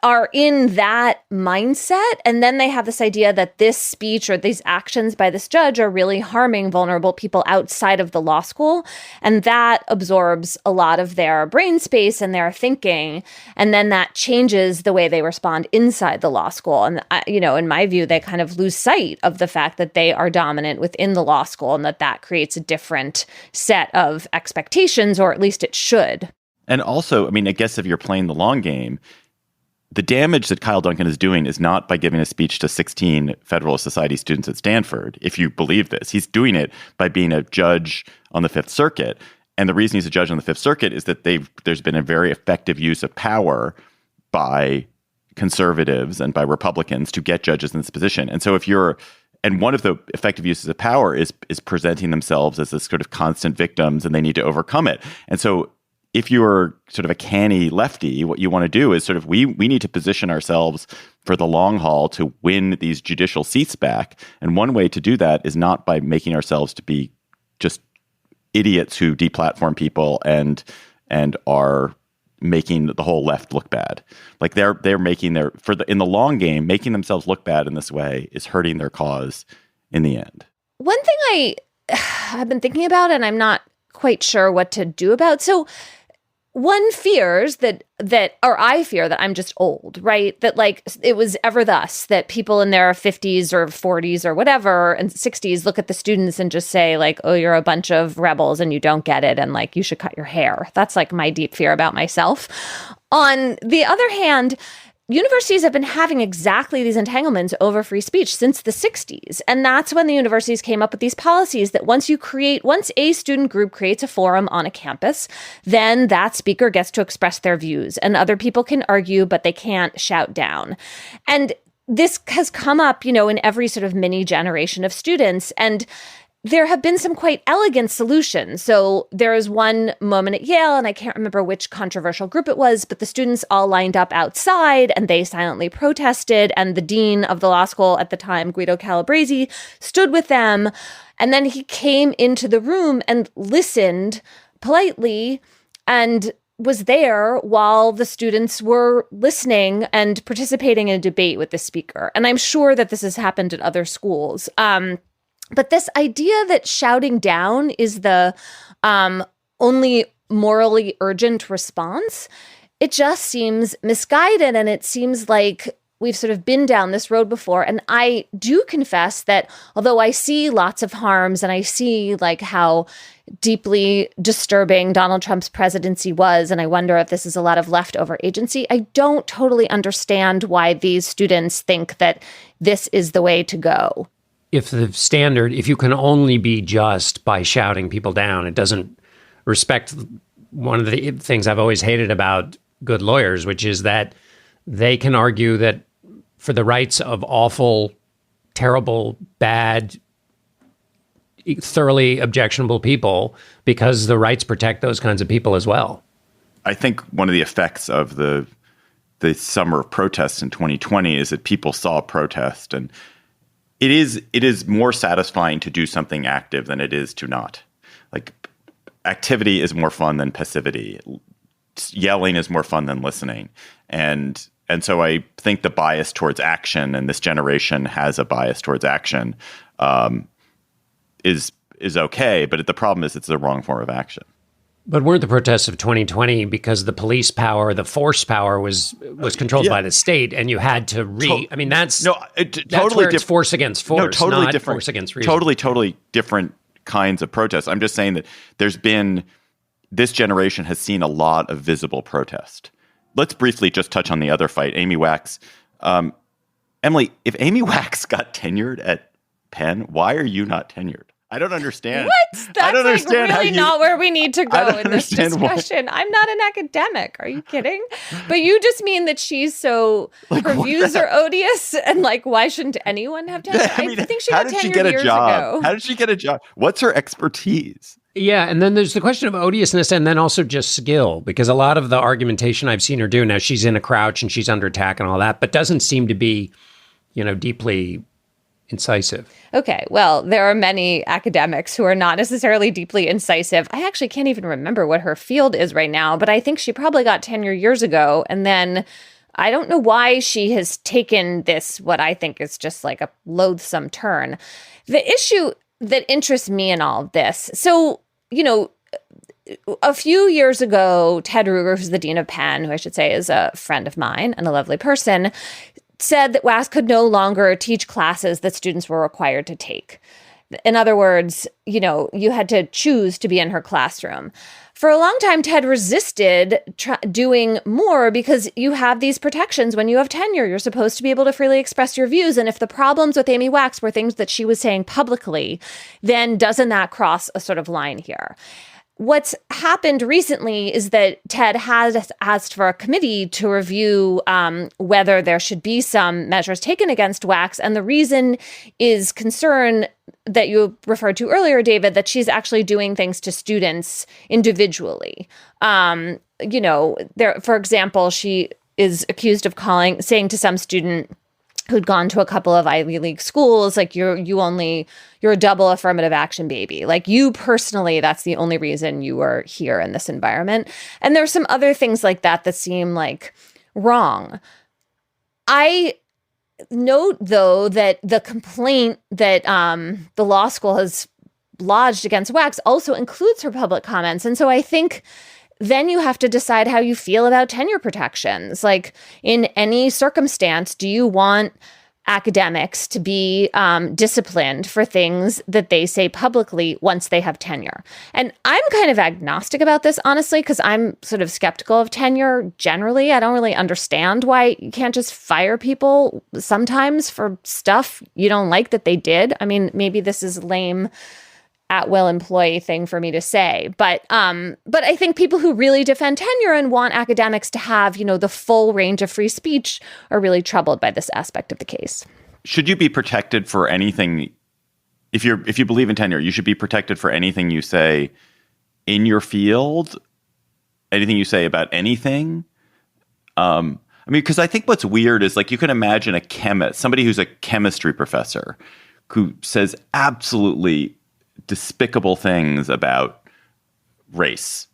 are in that mindset. And then they have this idea that this speech or these actions by this judge are really harming vulnerable people outside of the law school. And that absorbs a lot of their brain space and their thinking. And then that changes the way they respond inside the law school. And, in my view, they kind of lose sight of the fact that they are dominant within the law school and that creates a different set of expectations, or at least it should. And also, I guess if you're playing the long game, the damage that Kyle Duncan is doing is not by giving a speech to 16 Federalist Society students at Stanford. If you believe this, he's doing it by being a judge on the Fifth Circuit. And the reason he's a judge on the Fifth Circuit is that there's been a very effective use of power by conservatives and by Republicans to get judges in this position. And so and one of the effective uses of power is presenting themselves as this sort of constant victims, and they need to overcome it. And so if you're sort of a canny lefty, what you want to do is sort of we need to position ourselves for the long haul to win these judicial seats back. And one way to do that is not by making ourselves to be just idiots who deplatform people and are making the whole left look bad. Like they're making in the long game, making themselves look bad in this way is hurting their cause in the end. One thing I have been thinking about, and I'm not quite sure what to do about. So one fears or I fear that I'm just old, right? That like it was ever thus that people in their 50s or 40s or whatever and 60s look at the students and just say like, oh, you're a bunch of rebels and you don't get it. And like, you should cut your hair. That's like my deep fear about myself. On the other hand, universities have been having exactly these entanglements over free speech since the 60s. And that's when the universities came up with these policies that once a student group creates a forum on a campus, then that speaker gets to express their views and other people can argue, but they can't shout down. And this has come up, in every sort of mini generation of students. And there have been some quite elegant solutions. So there was one moment at Yale, and I can't remember which controversial group it was, but the students all lined up outside and they silently protested. And the dean of the law school at the time, Guido Calabresi, stood with them. And then he came into the room and listened politely and was there while the students were listening and participating in a debate with the speaker. And I'm sure that this has happened at other schools. But this idea that shouting down is the only morally urgent response, it just seems misguided. And it seems like we've sort of been down this road before. And I do confess that although I see lots of harms and I see like how deeply disturbing Donald Trump's presidency was, and I wonder if this is a lot of leftover agency, I don't totally understand why these students think that this is the way to go. If you can only be just by shouting people down, it doesn't respect one of the things I've always hated about good lawyers, which is that they can argue that for the rights of awful, terrible, bad, thoroughly objectionable people, because the rights protect those kinds of people as well. I think one of the effects of the summer of protests in 2020 is that people saw protest, and it is more satisfying to do something active than it is to not. Like, activity is more fun than passivity. Yelling is more fun than listening. And so I think the bias towards action, and this generation has a bias towards action, is okay. But the problem is it's the wrong form of action. But weren't the protests of 2020 because the police power, the force power was controlled by the state, and you had to I mean, that's totally different. Force against force, totally not different. Force against reason. Totally different kinds of protests. I'm just saying that this generation has seen a lot of visible protest. Let's briefly just touch on the other fight, Amy Wax. Emily, if Amy Wax got tenured at Penn, why are you not tenured? I don't understand. What? That's really not where we need to go in this discussion. I'm not an academic. Are you kidding? But you just mean that she's so, her views are odious, and like, why shouldn't anyone have tenure? I think she got tenure years ago. How did she get a job? What's her expertise? Yeah, and then there's the question of odiousness, and then also just skill, because a lot of the argumentation I've seen her do, now she's in a crouch and she's under attack and all that, but doesn't seem to be, deeply incisive. Okay, well, there are many academics who are not necessarily deeply incisive. I actually can't even remember what her field is right now, but I think she probably got tenure years ago. And then I don't know why she has taken this, what I think is just like a loathsome turn. The issue that interests me in all of this, so, a few years ago, Ted Ruger, who's the dean of Penn, who I should say is a friend of mine and a lovely person, said that Wax could no longer teach classes that students were required to take. In other words, you had to choose to be in her classroom. For a long time, Ted resisted doing more because you have these protections when you have tenure. You're supposed to be able to freely express your views. And if the problems with Amy Wax were things that she was saying publicly, then doesn't that cross a sort of line here? what's happened recently is that TED has asked for a committee to review whether there should be some measures taken against Wax. And the reason is concern that you referred to earlier, David, that she's actually doing things to students individually. For example, she is accused of saying to some student who'd gone to a couple of Ivy League schools, like, you're a double affirmative action baby. Like, you personally, that's the only reason you are here in this environment. And there's some other things like that seem like wrong. I note, though, that the complaint that the law school has lodged against Wax also includes her public comments. And so I think then you have to decide how you feel about tenure protections. Like, in any circumstance, do you want academics to be disciplined for things that they say publicly once they have tenure? And I'm kind of agnostic about this, honestly, because I'm sort of skeptical of tenure generally. I don't really understand why you can't just fire people sometimes for stuff you don't like that they did. I mean, maybe this is lame at-will employee thing for me to say. But I think people who really defend tenure and want academics to have, the full range of free speech are really troubled by this aspect of the case. Should you be protected for anything? If you believe in tenure, you should be protected for anything you say in your field, anything you say about anything. Because I think what's weird is, like, you can imagine a chemist, somebody who's a chemistry professor who says absolutely despicable things about race.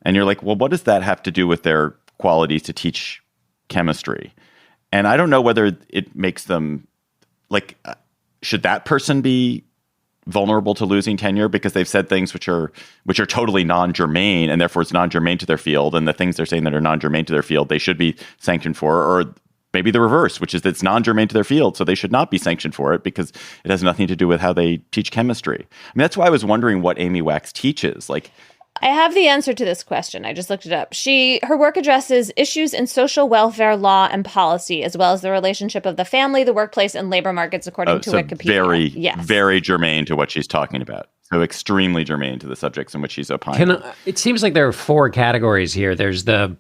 And you're like, well, what does that have to do with their quality to teach chemistry? And I don't know whether it makes them, like, should that person be vulnerable to losing tenure because they've said things which are totally non-germane, and therefore it's non-germane to their field, and the things they're saying that are non-germane to their field they should be sanctioned for? Or maybe the reverse, which is that it's non-germane to their field, so they should not be sanctioned for it because it has nothing to do with how they teach chemistry. I mean, that's why I was wondering what Amy Wax teaches. Like, I have the answer to this question. I just looked it up. Her work addresses issues in social welfare law and policy, as well as the relationship of the family, the workplace, and labor markets, according to Wikipedia. Very germane to what she's talking about. So extremely germane to the subjects in which she's opining. It seems like there are four categories here. There's the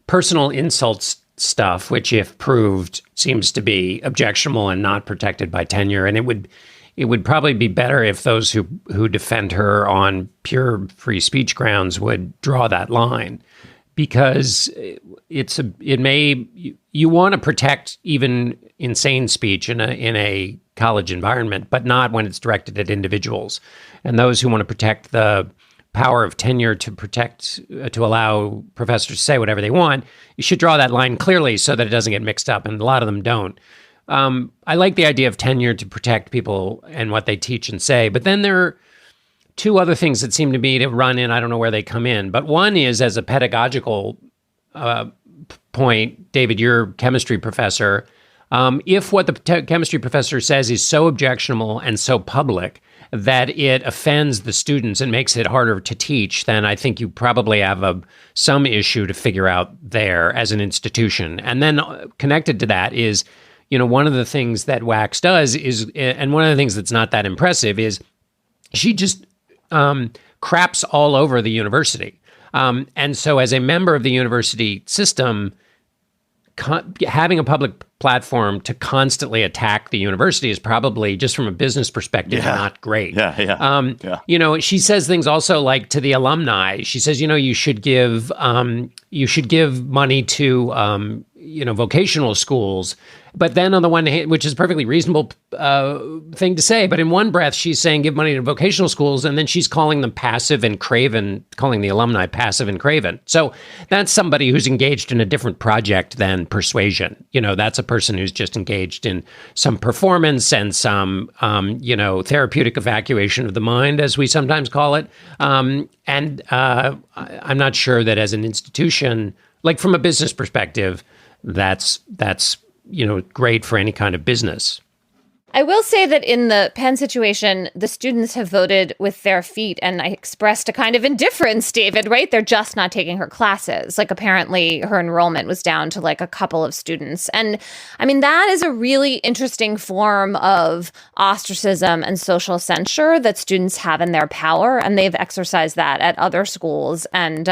personal insults stuff, which, if proved, seems to be objectionable and not protected by tenure. And it would probably be better if those who defend her on pure free speech grounds would draw that line, because you want to protect even insane speech in a college environment, but not when it's directed at individuals. And those who want to protect the power of tenure to allow professors to say whatever they want, you should draw that line clearly so that it doesn't get mixed up, and a lot of them don't. I like the idea of tenure to protect people and what they teach and say, but then there are two other things that seem to me to run in. I don't know where they come in, but one is, as a pedagogical point, David, you're a chemistry professor. If what the chemistry professor says is so objectionable and so public that it offends the students and makes it harder to teach, then I think you probably have some issue to figure out there as an institution. And then connected to that is, one of the things that Wax does is, and one of the things that's not that impressive, is she just craps all over the university. And so as a member of the university system, having a public platform to constantly attack the university is probably, just from a business perspective, not great. She says things also like to the alumni. She says, you should give money to vocational schools. But then on the one hand, which is a perfectly reasonable thing to say, but in one breath, she's saying give money to vocational schools, and then she's calling them passive and craven, calling the alumni passive and craven. So that's somebody who's engaged in a different project than persuasion. That's a person who's just engaged in some performance and some, therapeutic evacuation of the mind, as we sometimes call it. I'm not sure that as an institution, like from a business perspective, that's great for any kind of business. I will say that in the Penn situation, the students have voted with their feet, and I expressed a kind of indifference, David, right? They're just not taking her classes. Like, apparently her enrollment was down to like a couple of students. And I mean, that is a really interesting form of ostracism and social censure that students have in their power, and they've exercised that at other schools. And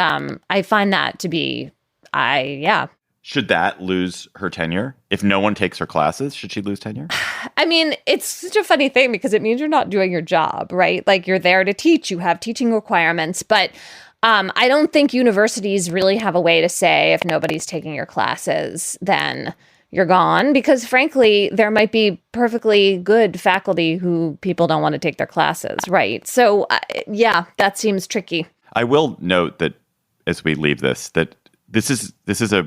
I find that to be, Should that lose her tenure? If no one takes her classes, should she lose tenure? I mean, it's such a funny thing because it means you're not doing your job, right? Like, you're there to teach, you have teaching requirements, but I don't think universities really have a way to say if nobody's taking your classes, then you're gone, because frankly, there might be perfectly good faculty who people don't want to take their classes, right? So that seems tricky. I will note that as we leave this, that this is a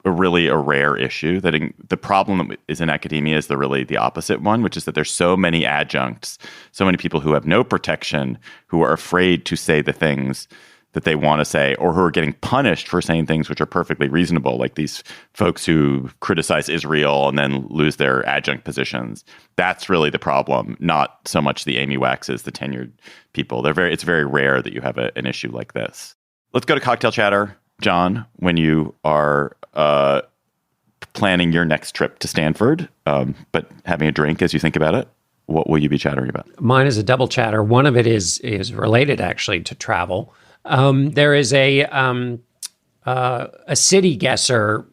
really a rare issue. That the problem that is in academia is the opposite one, which is that there's so many adjuncts, so many people who have no protection, who are afraid to say the things that they want to say, or who are getting punished for saying things which are perfectly reasonable, like these folks who criticize Israel and then lose their adjunct positions. That's really the problem, not so much the Amy Waxes, the tenured people. It's very rare that you have an issue like this. Let's go to cocktail chatter. John, when you are planning your next trip to Stanford, but having a drink as you think about it, what will you be chattering about? Mine is a double chatter. One of it is related actually to travel. There is a city guesser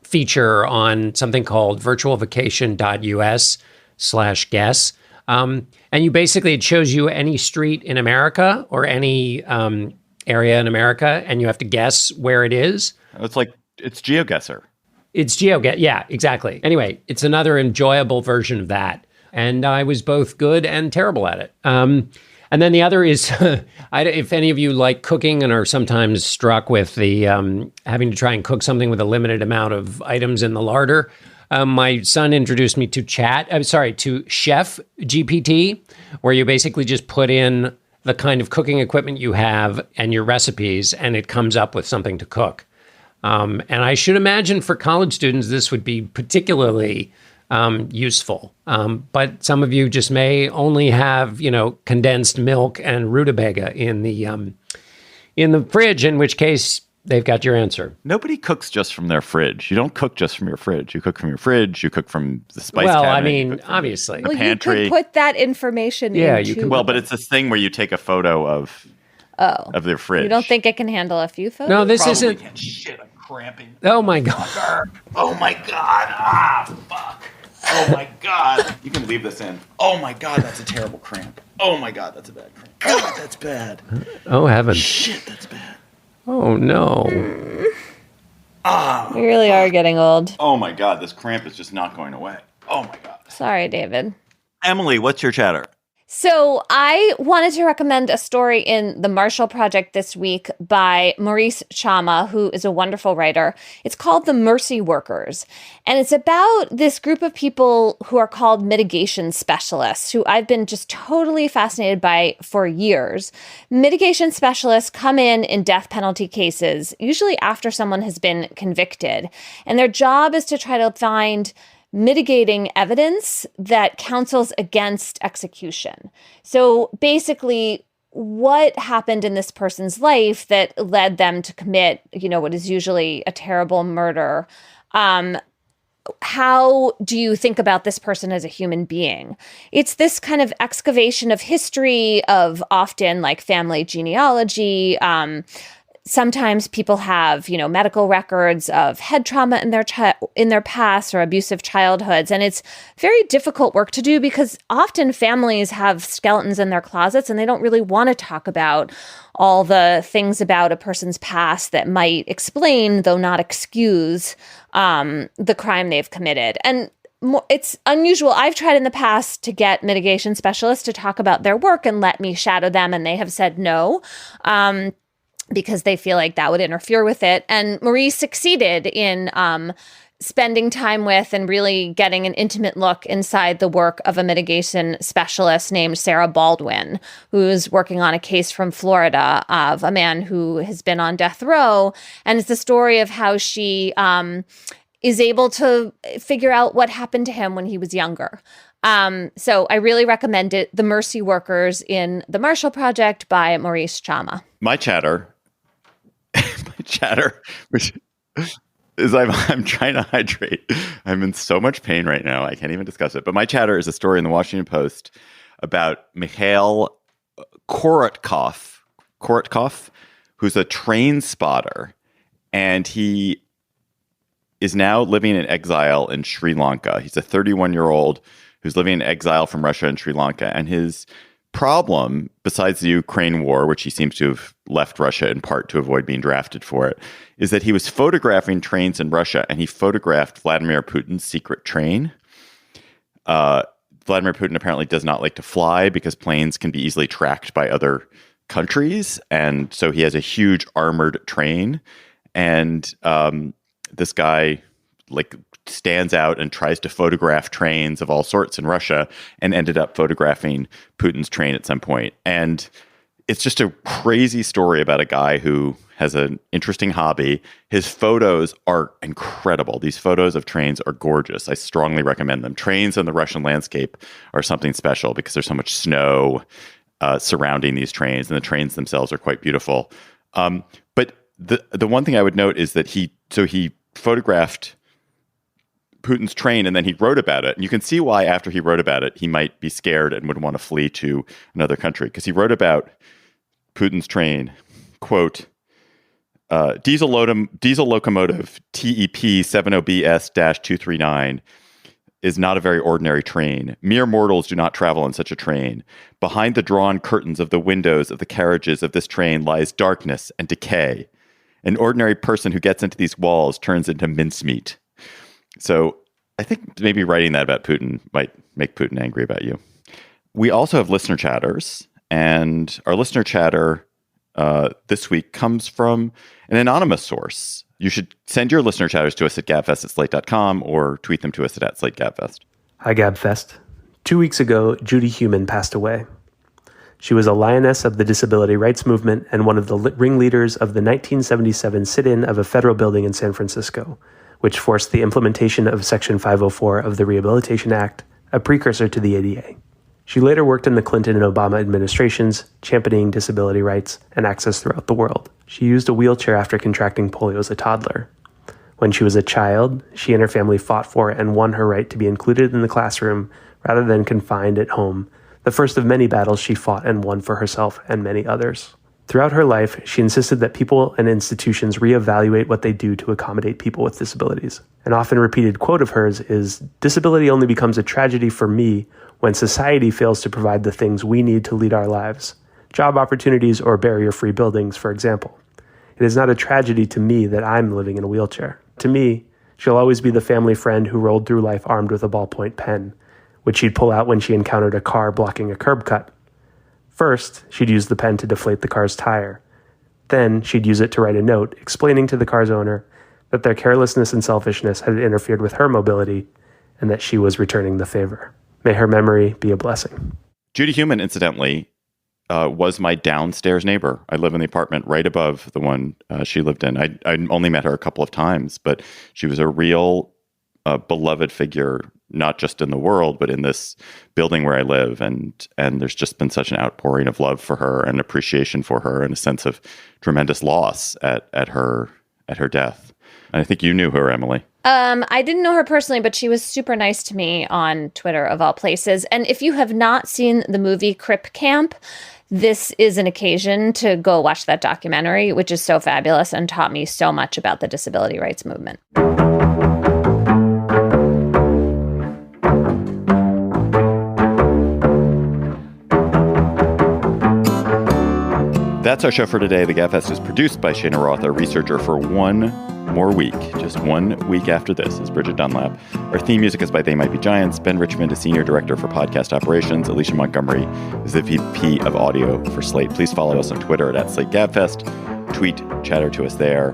feature on something called virtualvacation.us/guess. And it shows you any street in America or any area in America, and you have to guess where it is. It's GeoGuessr. It's GeoGuessr. Yeah, exactly. Anyway, it's another enjoyable version of that. And I was both good and terrible at it. And then the other is, if any of you like cooking and are sometimes struck with the having to try and cook something with a limited amount of items in the larder, my son introduced me to Chef GPT, where you basically just put in the kind of cooking equipment you have and your recipes, and it comes up with something to cook. And I should imagine for college students, this would be particularly useful. But some of you just may only have, condensed milk and rutabaga in the fridge, in which case they've got your answer. Nobody cooks just from their fridge. You don't cook just from your fridge. You cook from your fridge. You cook from the spice cabinet. Well, I mean, obviously. The pantry. You could put that information into... Well, but it's this thing where you take a photo of their fridge. You don't think it can handle a few photos? No, this Probably isn't... Can. Shit, I'm cramping. Oh, my God. Oh, my God. Ah, fuck. Oh, my God. You can leave this in. Oh, my God, that's a terrible cramp. Oh, my God, that's a bad cramp. God, that's bad. Oh, heaven. Shit, that's bad. Oh, no. We really are getting old. Oh, my God, this cramp is just not going away. Oh, my God. Sorry, David. Emily, what's your chatter? So I wanted to recommend a story in the Marshall Project this week by Maurice Chammah, who is a wonderful writer. It's called The Mercy Workers, and it's about this group of people who are called mitigation specialists, who I've been just totally fascinated by for years. Mitigation specialists come in death penalty cases, usually after someone has been convicted, and their job is to try to find mitigating evidence that counsels against execution. So basically, what happened in this person's life that led them to commit, what is usually a terrible murder? How do you think about this person as a human being? It's this kind of excavation of history, of often like family genealogy. Sometimes people have, medical records of head trauma in their past or abusive childhoods. And it's very difficult work to do because often families have skeletons in their closets and they don't really want to talk about all the things about a person's past that might explain, though not excuse, the crime they've committed. And it's unusual. I've tried in the past to get mitigation specialists to talk about their work and let me shadow them, and they have said no. Because they feel like that would interfere with it. And Maurice succeeded in spending time with and really getting an intimate look inside the work of a mitigation specialist named Sarah Baldwin, who's working on a case from Florida of a man who has been on death row. And it's the story of how she is able to figure out what happened to him when he was younger. So I really recommend it. The Mercy Workers in The Marshall Project by Maurice Chammah. My chatter, which is I'm trying to hydrate. I'm in so much pain right now. I can't even discuss it. But my chatter is a story in the Washington Post about Mikhail Korotkov, who's a train spotter. And he is now living in exile in Sri Lanka. He's a 31-year-old who's living in exile from Russia and Sri Lanka. And his problem, besides the Ukraine war, which he seems to have left Russia in part to avoid being drafted for it, is that he was photographing trains in Russia, and he photographed Vladimir Putin's secret train. Vladimir Putin apparently does not like to fly because planes can be easily tracked by other countries. And so he has a huge armored train. And this guy stands out and tries to photograph trains of all sorts in Russia, and ended up photographing Putin's train at some point. And it's just a crazy story about a guy who has an interesting hobby. His photos are incredible. These photos of trains are gorgeous. I strongly recommend them. Trains in the Russian landscape are something special because there's so much snow surrounding these trains, and the trains themselves are quite beautiful. But the one thing I would note is that he photographed Putin's train, and then he wrote about it. And you can see why after he wrote about it, he might be scared and would want to flee to another country, because he wrote about Putin's train, quote, diesel locomotive TEP 70BS-239 is not a very ordinary train. Mere mortals do not travel on such a train. Behind the drawn curtains of the windows of the carriages of this train lies darkness and decay. An ordinary person who gets into these walls turns into mincemeat. So I think maybe writing that about Putin might make Putin angry about you. We also have listener chatters, and our listener chatter this week comes from an anonymous source. You should send your listener chatters to us at gabfest@slate.com or tweet them to us at @SlateGabfest. Hi, Gabfest. 2 weeks ago, Judy Heumann passed away. She was a lioness of the disability rights movement and one of the ringleaders of the 1977 sit-in of a federal building in San Francisco, which forced the implementation of Section 504 of the Rehabilitation Act, a precursor to the ADA. She later worked in the Clinton and Obama administrations, championing disability rights and access throughout the world. She used a wheelchair after contracting polio as a toddler. When she was a child, she and her family fought for and won her right to be included in the classroom rather than confined at home, the first of many battles she fought and won for herself and many others. Throughout her life, she insisted that people and institutions reevaluate what they do to accommodate people with disabilities. An often repeated quote of hers is, "Disability only becomes a tragedy for me when society fails to provide the things we need to lead our lives. Job opportunities or barrier-free buildings, for example. It is not a tragedy to me that I'm living in a wheelchair. To me, she'll always be the family friend who rolled through life armed with a ballpoint pen, which she'd pull out when she encountered a car blocking a curb cut. First, she'd use the pen to deflate the car's tire. Then, she'd use it to write a note explaining to the car's owner that their carelessness and selfishness had interfered with her mobility and that she was returning the favor. May her memory be a blessing." Judy Heumann, incidentally, was my downstairs neighbor. I live in the apartment right above the one she lived in. I only met her a couple of times, but she was a real beloved figure, not just in the world, but in this building where I live. And there's just been such an outpouring of love for her and appreciation for her and a sense of tremendous loss at her death. And I think you knew her, Emily. I didn't know her personally, but she was super nice to me on Twitter, of all places. And if you have not seen the movie Crip Camp, this is an occasion to go watch that documentary, which is so fabulous and taught me so much about the disability rights movement. That's our show for today. The Gabfest is produced by Shana Roth, our researcher for one more week. Just 1 week after this is Bridget Dunlap. Our theme music is by They Might Be Giants. Ben Richmond is Senior Director for Podcast Operations. Alicia Montgomery is the VP of Audio for Slate. Please follow us on Twitter at @SlateGabfest. Tweet, chatter to us there.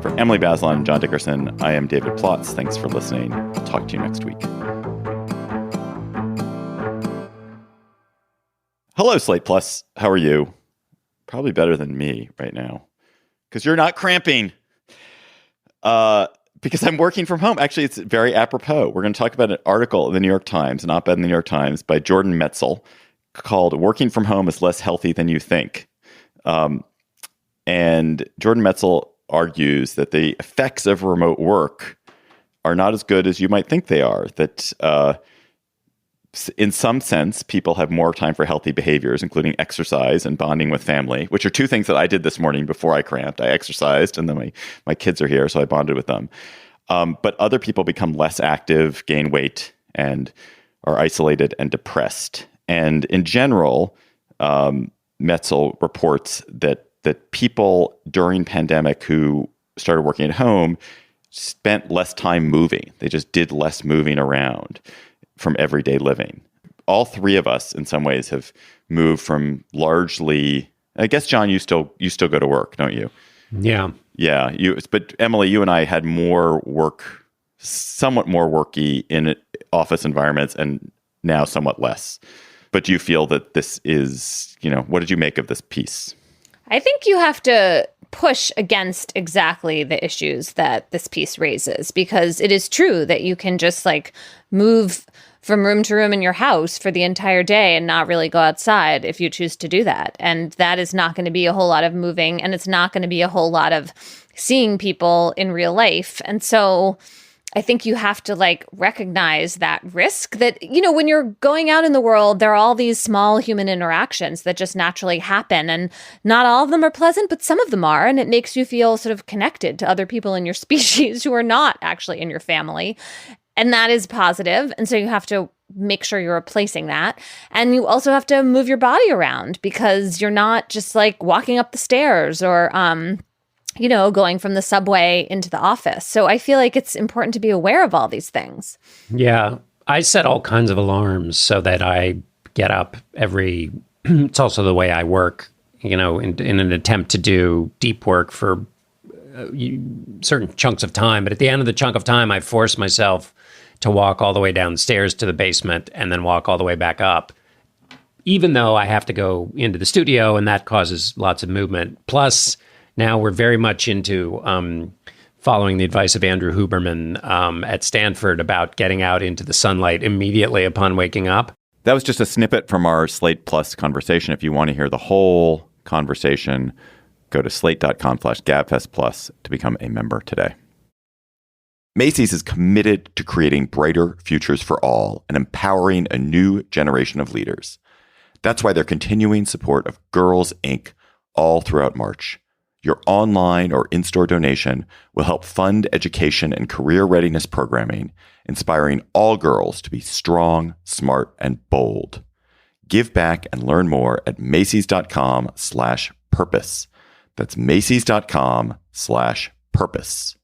For Emily Bazelon and John Dickerson, I am David Plotz. Thanks for listening. I'll talk to you next week. Hello, Slate Plus. How are you? Probably better than me right now, because you're not cramping. But Because I'm working from home. Actually, it's very apropos. We're going to talk about an article in the New York Times, an op-ed in the New York Times by Jordan Metzl called "Working from Home is Less Healthy Than You Think." And Jordan Metzl argues that the effects of remote work are not as good as you might think they are. That in some sense, people have more time for healthy behaviors, including exercise and bonding with family, which are two things that I did this morning before I cramped. I exercised, and then my kids are here, so I bonded with them. But other people become less active, gain weight, and are isolated and depressed. And in general, Metzl reports that people during pandemic who started working at home spent less time moving. They just did less moving around from everyday living. All three of us, in some ways, have moved from largely. I guess, John, you still go to work, don't you? Yeah. Yeah. But Emily, you and I had more work, somewhat more worky in office environments, and now somewhat less. But do you feel that this is, what did you make of this piece? I think you have to push against exactly the issues that this piece raises, because it is true that you can just move from room to room in your house for the entire day and not really go outside if you choose to do that. And that is not going to be a whole lot of moving, and it's not going to be a whole lot of seeing people in real life. And so I think you have to recognize that risk that, when you're going out in the world, there are all these small human interactions that just naturally happen. And not all of them are pleasant, but some of them are. And it makes you feel sort of connected to other people in your species who are not actually in your family. And that is positive. And so you have to make sure you're replacing that. And you also have to move your body around, because you're not just walking up the stairs or, going from the subway into the office. So I feel like it's important to be aware of all these things. Yeah. I set all kinds of alarms so that I get up it's also the way I work, in an attempt to do deep work for certain chunks of time. But at the end of the chunk of time, I force myself to walk all the way downstairs to the basement and then walk all the way back up, even though I have to go into the studio, and that causes lots of movement. Plus, now we're very much into following the advice of Andrew Huberman at Stanford about getting out into the sunlight immediately upon waking up. That was just a snippet from our Slate Plus conversation. If you want to hear the whole conversation, go to slate.com/Gabfest Plus to become a member today. Macy's is committed to creating brighter futures for all and empowering a new generation of leaders. That's why they're continuing support of Girls Inc. all throughout March. Your online or in-store donation will help fund education and career readiness programming, inspiring all girls to be strong, smart, and bold. Give back and learn more at Macys.com/purpose. That's Macys.com/purpose.